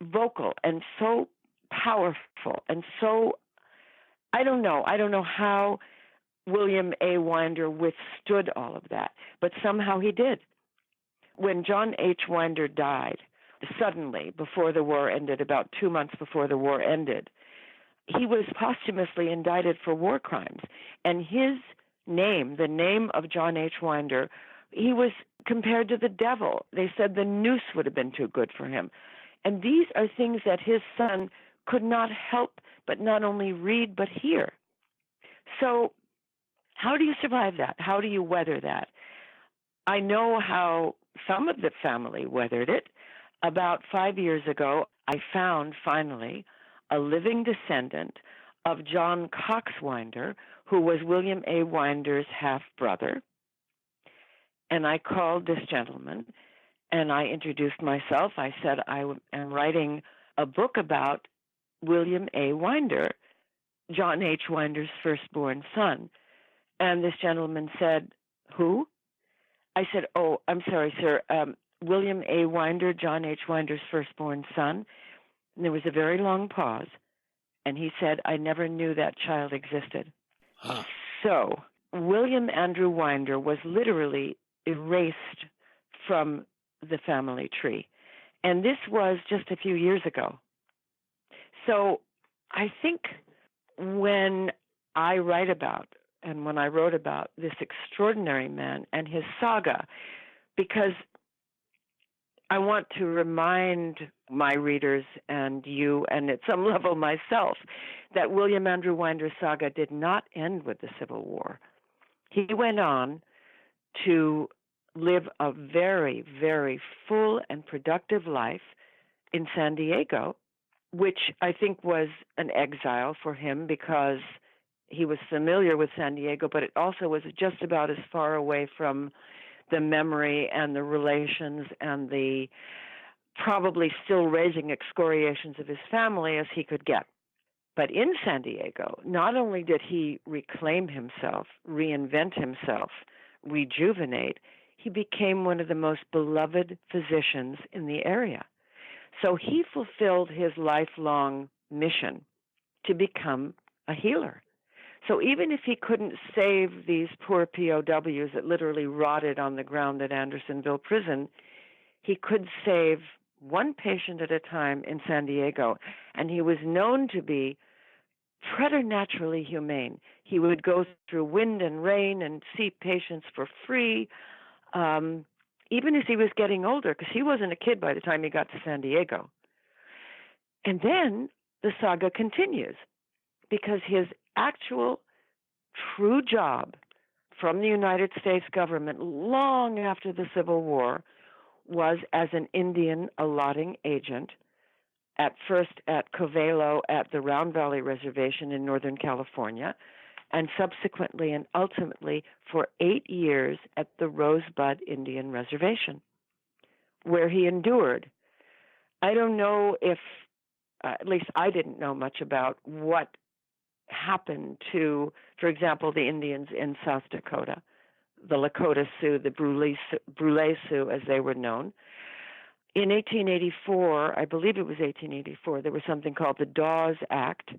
vocal and so powerful and so, I don't know how William A. Winder withstood all of that, but somehow he did. When John H. Winder died, suddenly, before the war ended, about 2 months before the war ended, he was posthumously indicted for war crimes. And his name, the name of John H. Winder, he was compared to the devil. They said the noose would have been too good for him. And these are things that his son could not help but not only read but hear. So how do you survive that? How do you weather that? I know how some of the family weathered it. About 5 years ago, I found finally a living descendant of John Cox Winder, who was William A. Winder's half-brother. And I called this gentleman, and I introduced myself. I said, I am writing a book about William A. Winder, John H. Winder's firstborn son. And this gentleman said, who? I said, oh, I'm sorry, sir, William A. Winder, John H. Winder's firstborn son. And there was a very long pause. And he said, I never knew that child existed. Huh. So William Andrew Winder was literally erased from the family tree. And this was just a few years ago. So I think when I write about and when I wrote about this extraordinary man and his saga, because I want to remind my readers and you, and at some level myself, that William Andrew Winder's saga did not end with the Civil War. He went on to live a very, very full and productive life in San Diego, which I think was an exile for him because he was familiar with San Diego, but it also was just about as far away from the memory and the relations and the probably still raising excoriations of his family as he could get. But in San Diego, not only did he reclaim himself, reinvent himself, rejuvenate, he became one of the most beloved physicians in the area. So he fulfilled his lifelong mission to become a healer. So even if he couldn't save these poor POWs that literally rotted on the ground at Andersonville Prison, he could save one patient at a time in San Diego. And he was known to be preternaturally humane. He would go through wind and rain and see patients for free, even as he was getting older, because he wasn't a kid by the time he got to San Diego. And then the saga continues, because his actual true job from the United States government long after the Civil War was as an Indian allotting agent, at first at Covelo at the Round Valley Reservation in Northern California, and subsequently and ultimately for 8 years at the Rosebud Indian Reservation, where he endured. I don't know if, at least I didn't know much about what happened to, for example, the Indians in South Dakota, the Lakota Sioux, the Brule Sioux as they were known. In 1884, I believe it was 1884, there was something called the Dawes Act,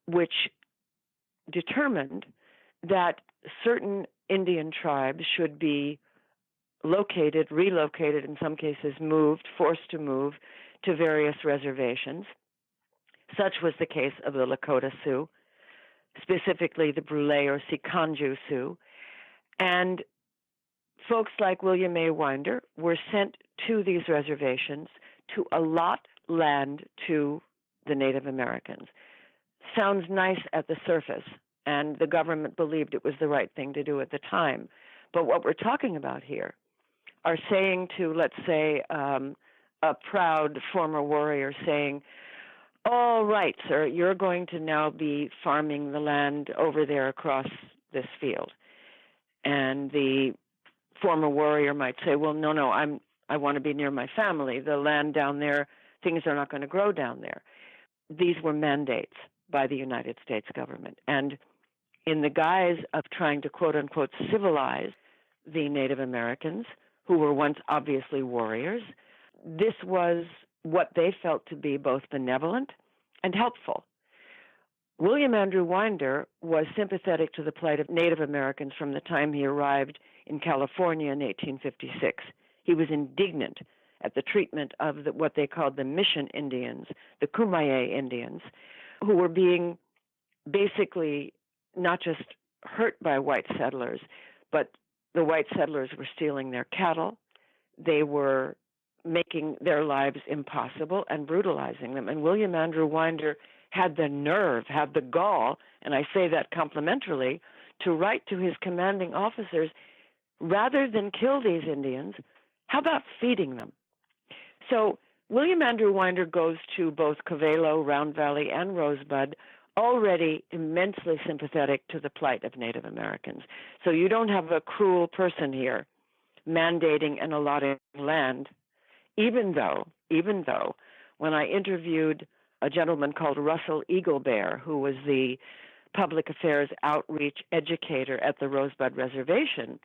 which determined that certain Indian tribes should be located, relocated, in some cases moved, forced to move to various reservations. Such was the case of the Lakota Sioux, specifically the Brule or Sikanju Sioux. And folks like William A. Winder were sent to these reservations to allot land to the Native Americans. Sounds nice at the surface, and the government believed it was the right thing to do at the time. But what we're talking about here are saying to, let's say, a proud former warrior saying, all right, sir, you're going to now be farming the land over there across this field. And the former warrior might say, well, no, I want to be near my family. The land down there, things are not going to grow down there. These were mandates by the United States government. And in the guise of trying to, quote unquote, civilize the Native Americans, who were once obviously warriors, this was what they felt to be both benevolent and helpful. William Andrew Winder was sympathetic to the plight of Native Americans from the time he arrived in California in 1856. He was indignant at the treatment of what they called the Mission Indians, the Kumeyaay Indians, who were being basically not just hurt by white settlers, but the white settlers were stealing their cattle. They were making their lives impossible and brutalizing them. And William Andrew Winder had the nerve, had the gall, and I say that complimentarily, to write to his commanding officers, rather than kill these Indians, how about feeding them? So William Andrew Winder goes to both Covelo, Round Valley, and Rosebud, already immensely sympathetic to the plight of Native Americans. So you don't have a cruel person here mandating and allotting land, even though when I interviewed a gentleman called Russell Eaglebear, who was the public affairs outreach educator at the Rosebud Reservation,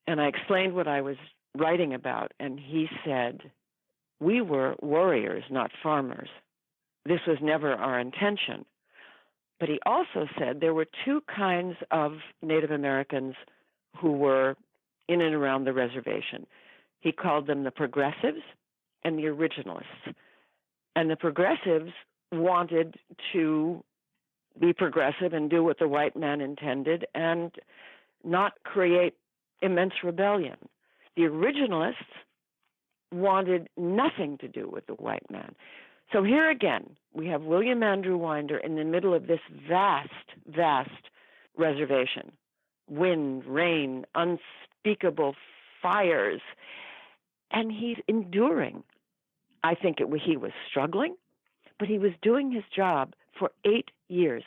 and I explained what I was writing about, and he said, "We were warriors, not farmers. This was never our intention." But he also said there were two kinds of Native Americans who were in and around the reservation. He called them the progressives and the originalists. And the progressives wanted to be progressive and do what the white man intended and not create immense rebellion. The originalists wanted nothing to do with the white man. So here again, we have William Andrew Winder in the middle of this vast, vast reservation. Wind, rain, unspeakable fires. And he's enduring. I think he was struggling, but he was doing his job for 8 years.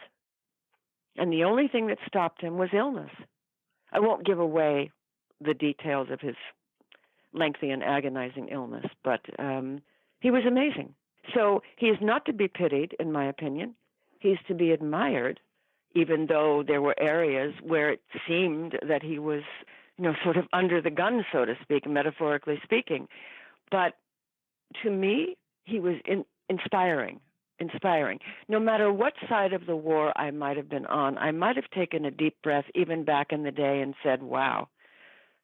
And the only thing that stopped him was illness. I won't give away the details of his lengthy and agonizing illness, but he was amazing. So he is not to be pitied, in my opinion. He's to be admired, even though there were areas where it seemed that he was, sort of under the gun, so to speak, metaphorically speaking. But to me, he was inspiring. No matter what side of the war I might have been on, I might have taken a deep breath even back in the day and said, wow,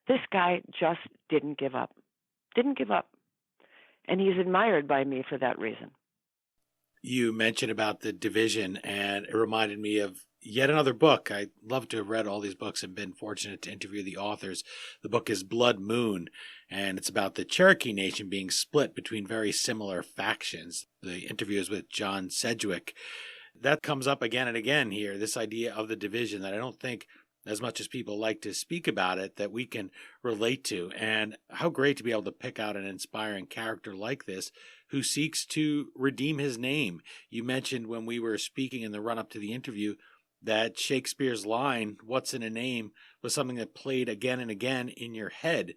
this guy just didn't give up. And he's admired by me for that reason. You mentioned about the division, and it reminded me of yet another book. I love to have read all these books and been fortunate to interview the authors. The book is Blood Moon, and it's about the Cherokee Nation being split between very similar factions. The interview is with John Sedgwick. That comes up again and again here, this idea of the division that I don't think, as much as people like to speak about it, that we can relate to. And how great to be able to pick out an inspiring character like this who seeks to redeem his name. You mentioned when we were speaking in the run-up to the interview that Shakespeare's line, "What's in a name?" was something that played again and again in your head.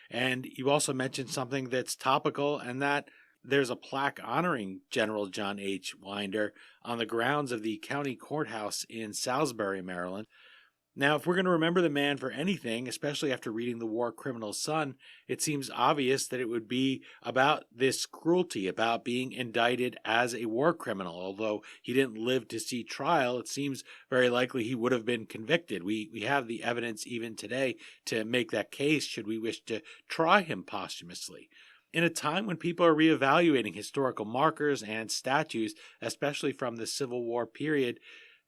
And you also mentioned something that's topical, and that there's a plaque honoring General John H. Winder on the grounds of the county courthouse in Salisbury, Maryland. Now, if we're going to remember the man for anything, especially after reading The War Criminal's Son, it seems obvious that it would be about this cruelty, about being indicted as a war criminal. Although he didn't live to see trial, it seems very likely he would have been convicted. We have the evidence even today to make that case should we wish to try him posthumously. In a time when people are reevaluating historical markers and statues, especially from the Civil War period,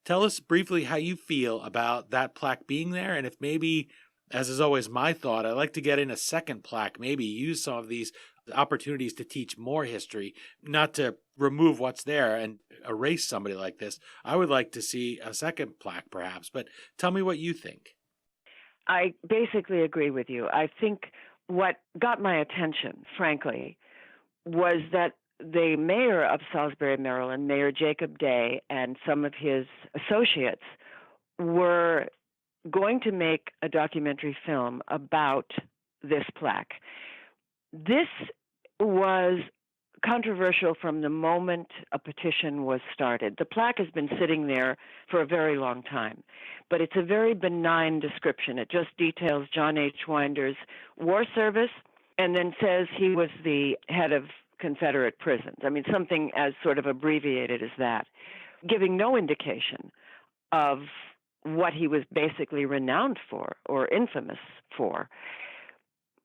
tell us briefly how you feel about that plaque being there, and if maybe, as is always my thought, I'd like to get in a second plaque, maybe use some of these opportunities to teach more history, not to remove what's there and erase somebody like this. I would like to see a second plaque, perhaps, but tell me what you think. I basically agree with you. I think what got my attention, frankly, was that the mayor of Salisbury, Maryland, Mayor Jacob Day, and some of his associates were going to make a documentary film about this plaque. This was controversial from the moment a petition was started. The plaque has been sitting there for a very long time, but it's a very benign description. It just details John H. Winder's war service and then says he was the head of Confederate prisons. I mean, something as sort of abbreviated as that, giving no indication of what he was basically renowned for or infamous for.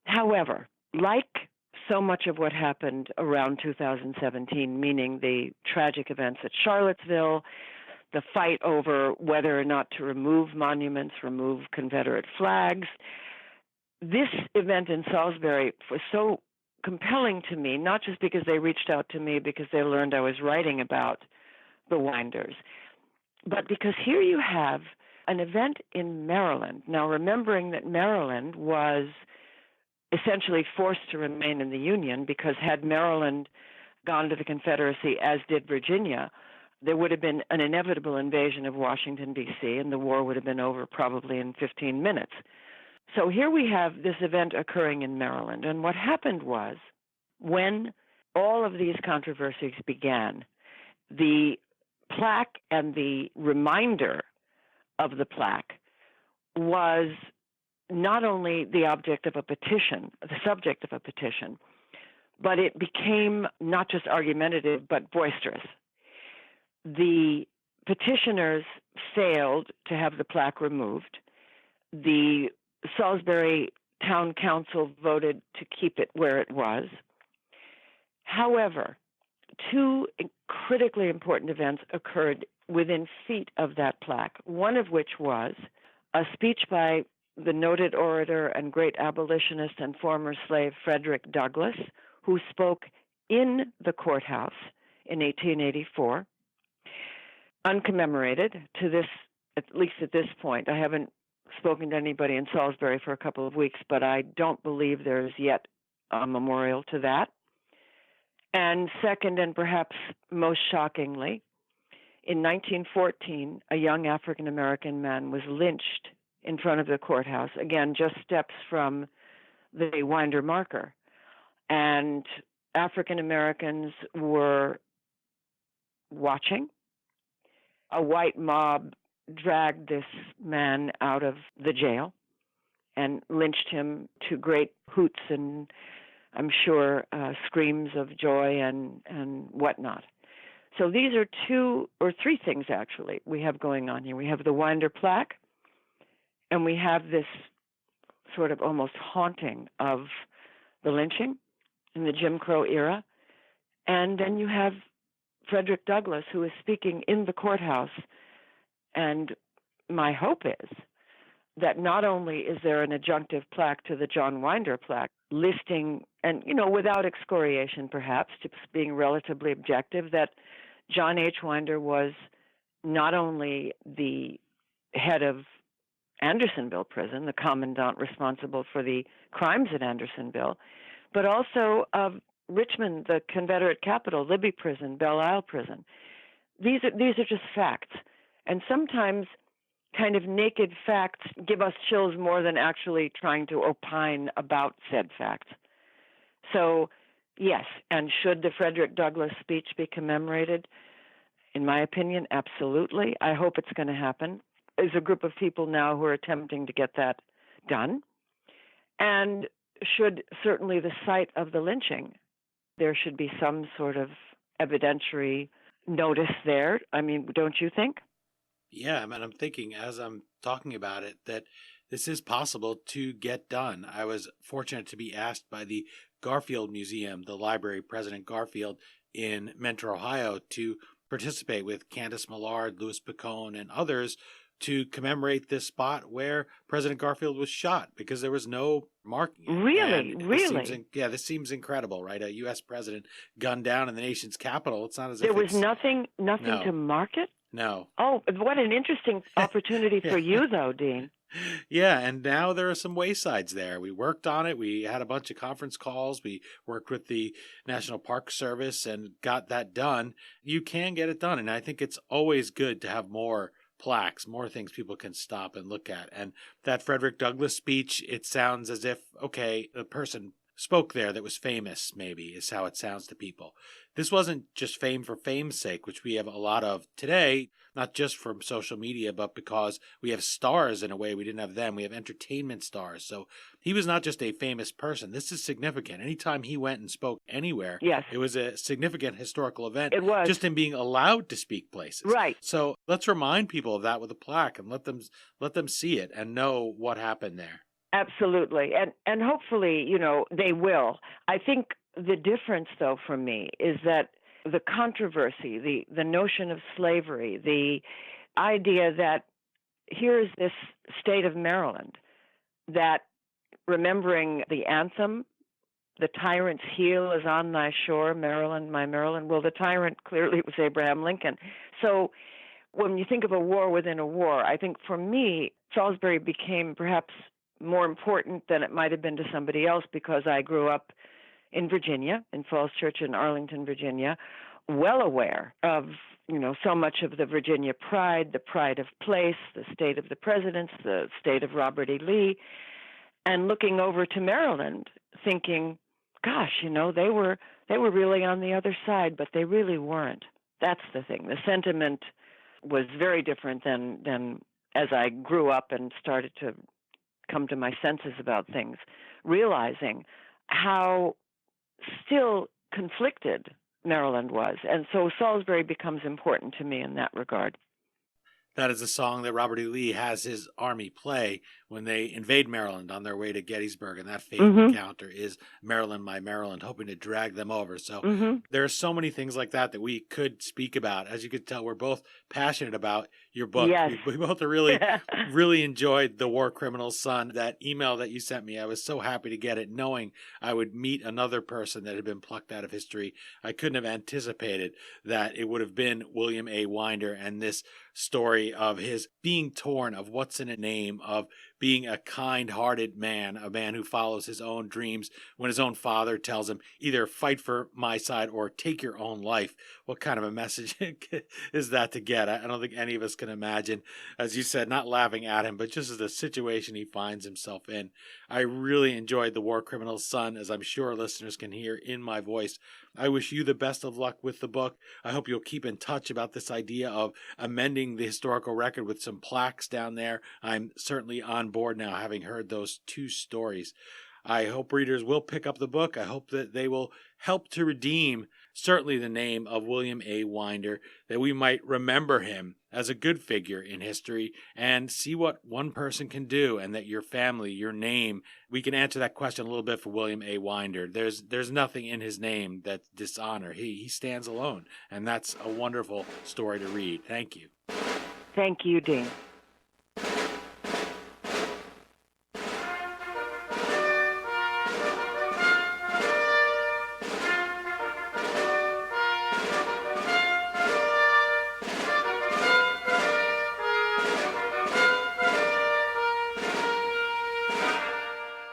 However, like so much of what happened around 2017, meaning the tragic events at Charlottesville, the fight over whether or not to remove monuments, remove Confederate flags. This event in Salisbury was so compelling to me, not just because they reached out to me because they learned I was writing about the Winders, but because here you have an event in Maryland. Now, remembering that Maryland was essentially forced to remain in the Union, because had Maryland gone to the Confederacy, as did Virginia, there would have been an inevitable invasion of Washington, D.C., and the war would have been over probably in 15 minutes. So here we have this event occurring in Maryland. And what happened was, when all of these controversies began, the plaque and the reminder of the plaque was not only the object of a petition, the subject of a petition, but it became not just argumentative, but boisterous. The petitioners failed to have the plaque removed. The Salisbury Town Council voted to keep it where it was. However, two critically important events occurred within feet of that plaque, one of which was a speech by the noted orator and great abolitionist and former slave Frederick Douglass, who spoke in the courthouse in 1884, uncommemorated to this, at least at this point. I haven't spoken to anybody in Salisbury for a couple of weeks, but I don't believe there's yet a memorial to that. And second, and perhaps most shockingly, in 1914, a young African-American man was lynched in front of the courthouse, again, just steps from the Winder marker. And African-Americans were watching. A white mob dragged this man out of the jail and lynched him to great hoots and, I'm sure, screams of joy and whatnot. So these are two or three things, actually, we have going on here. We have the Winder plaque, and we have this sort of almost haunting of the lynching in the Jim Crow era. And then you have Frederick Douglass, who is speaking in the courthouse. And my hope is that not only is there an adjunctive plaque to the John Winder plaque listing, and, without excoriation perhaps, just being relatively objective, that John H. Winder was not only the head of Andersonville Prison, the commandant responsible for the crimes at Andersonville, but also of Richmond, the Confederate capital, Libby Prison, Belle Isle Prison. These are just facts. And sometimes kind of naked facts give us chills more than actually trying to opine about said facts. So, yes, and should the Frederick Douglass speech be commemorated? In my opinion, absolutely. I hope it's going to happen. There's a group of people now who are attempting to get that done. And should certainly the site of the lynching, there should be some sort of evidentiary notice there. I mean, don't you think? Yeah, I mean, I'm thinking as I'm talking about it that this is possible to get done. I was fortunate to be asked by the Garfield Museum, the library, President Garfield in Mentor, Ohio, to participate with Candace Millard, Louis Picone, and others to commemorate this spot where President Garfield was shot, because there was no marking. Really? This seems incredible, right? A U.S. president gunned down in the nation's capital. It's not as if there was nothing no. to mark it? No. Oh, what an interesting opportunity for you, though, Dean. Yeah, and now there are some waysides there. We worked on it. We had a bunch of conference calls. We worked with the National Park Service and got that done. You can get it done, and I think it's always good to have more plaques, more things people can stop and look at. And that Frederick Douglass speech, it sounds as if, okay, the person spoke there that was famous, maybe, is how it sounds to people. This wasn't just fame for fame's sake, which we have a lot of today, not just from social media, but because we have stars in a way we didn't have then. We have entertainment stars. So he was not just a famous person. This is significant. Anytime he went and spoke anywhere, yes, it was a significant historical event. It was. Just in being allowed to speak places. Right. So let's remind people of that with a plaque and let them see it and know what happened there. Absolutely. And hopefully, they will. I think the difference, though, for me is that the controversy, the notion of slavery, the idea that here's this state of Maryland that, remembering the anthem, the tyrant's heel is on thy shore, Maryland, my Maryland. Well, the tyrant clearly was Abraham Lincoln. So when you think of a war within a war, I think for me, Salisbury became perhaps more important than it might have been to somebody else because I grew up in Virginia, in Falls Church in Arlington, Virginia, well aware of, so much of the Virginia pride, the pride of place, the state of the presidents, the state of Robert E. Lee, and looking over to Maryland, thinking, gosh, they were really on the other side, but they really weren't. That's the thing. The sentiment was very different than as I grew up and started to come to my senses about things, realizing how still conflicted Maryland was. And so Salisbury becomes important to me in that regard. That is a song that Robert E. Lee has his army play when they invade Maryland on their way to Gettysburg. And that famous encounter is Maryland, my Maryland, hoping to drag them over. So there are so many things like that we could speak about. As you could tell, we're both passionate about your book. Yes. We both really, really enjoyed The War Criminal's Son. That email that you sent me, I was so happy to get it, knowing I would meet another person that had been plucked out of history. I couldn't have anticipated that it would have been William A. Winder and this story of his being torn, of what's in a name, of being a kind-hearted man, a man who follows his own dreams when his own father tells him either fight for my side or take your own life. What kind of a message is that to get? I don't think any of us can imagine, as you said, not laughing at him, but just the situation he finds himself in. I really enjoyed The War Criminal's Son, as I'm sure listeners can hear in my voice. I wish you the best of luck with the book. I hope you'll keep in touch about this idea of amending the historical record with some plaques down there. I'm certainly on board now, having heard those two stories. I hope readers will pick up the book. I hope that they will help to redeem certainly the name of William A. Winder, that we might remember him as a good figure in history and see what one person can do, and that your family, your name, we can answer that question a little bit for William A. Winder. There's nothing in his name that's dishonor. He stands alone, and that's a wonderful story to read. Thank you. Thank you, Dean.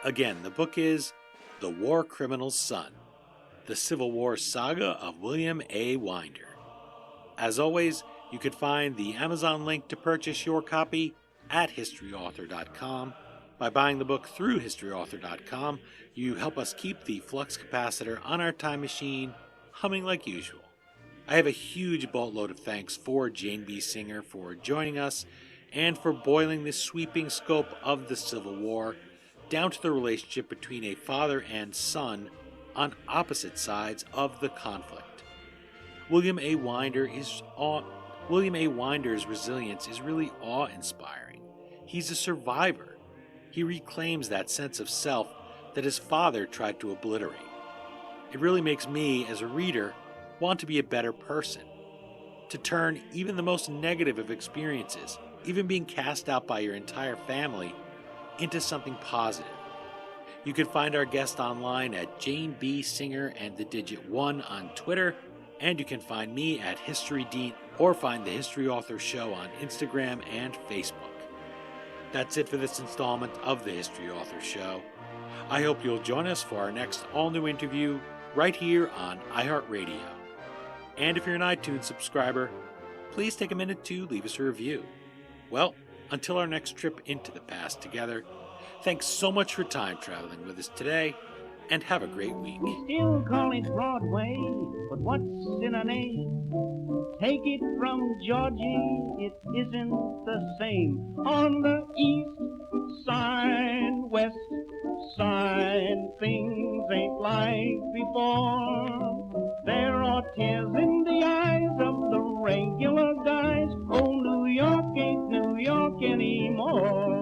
Again, the book is The War Criminal's Son, the Civil War Saga of William A. Winder. As always, you could find the Amazon link to purchase your copy at historyauthor.com. By buying the book through historyauthor.com, you help us keep the flux capacitor on our time machine humming like usual. I have a huge boatload of thanks for Jane B. Singer for joining us and for boiling the sweeping scope of the Civil War down to the relationship between a father and son on opposite sides of the conflict. William A. Winder's resilience is really awe-inspiring. He's a survivor. He reclaims that sense of self that his father tried to obliterate. It really makes me, as a reader, want to be a better person, to turn even the most negative of experiences, even being cast out by your entire family, into something positive. You can find our guest online at Jane B. Singer and the digit 1 on Twitter, and you can find me at History Dean or find the History Author Show on Instagram and Facebook. That's it for this installment of the History Author Show. I hope you'll join us for our next all-new interview right here on iHeartRadio. And if you're an iTunes subscriber, please take a minute to leave us a review. Well, until our next trip into the past together, thanks so much for time traveling with us today, and have a great week. We still call it Broadway, but what's in a name? Take it from Georgie, it isn't the same. On the east side, west side, things ain't like before. There are tears in the eyes of the regular guys. Oh, New York ain't New York anymore.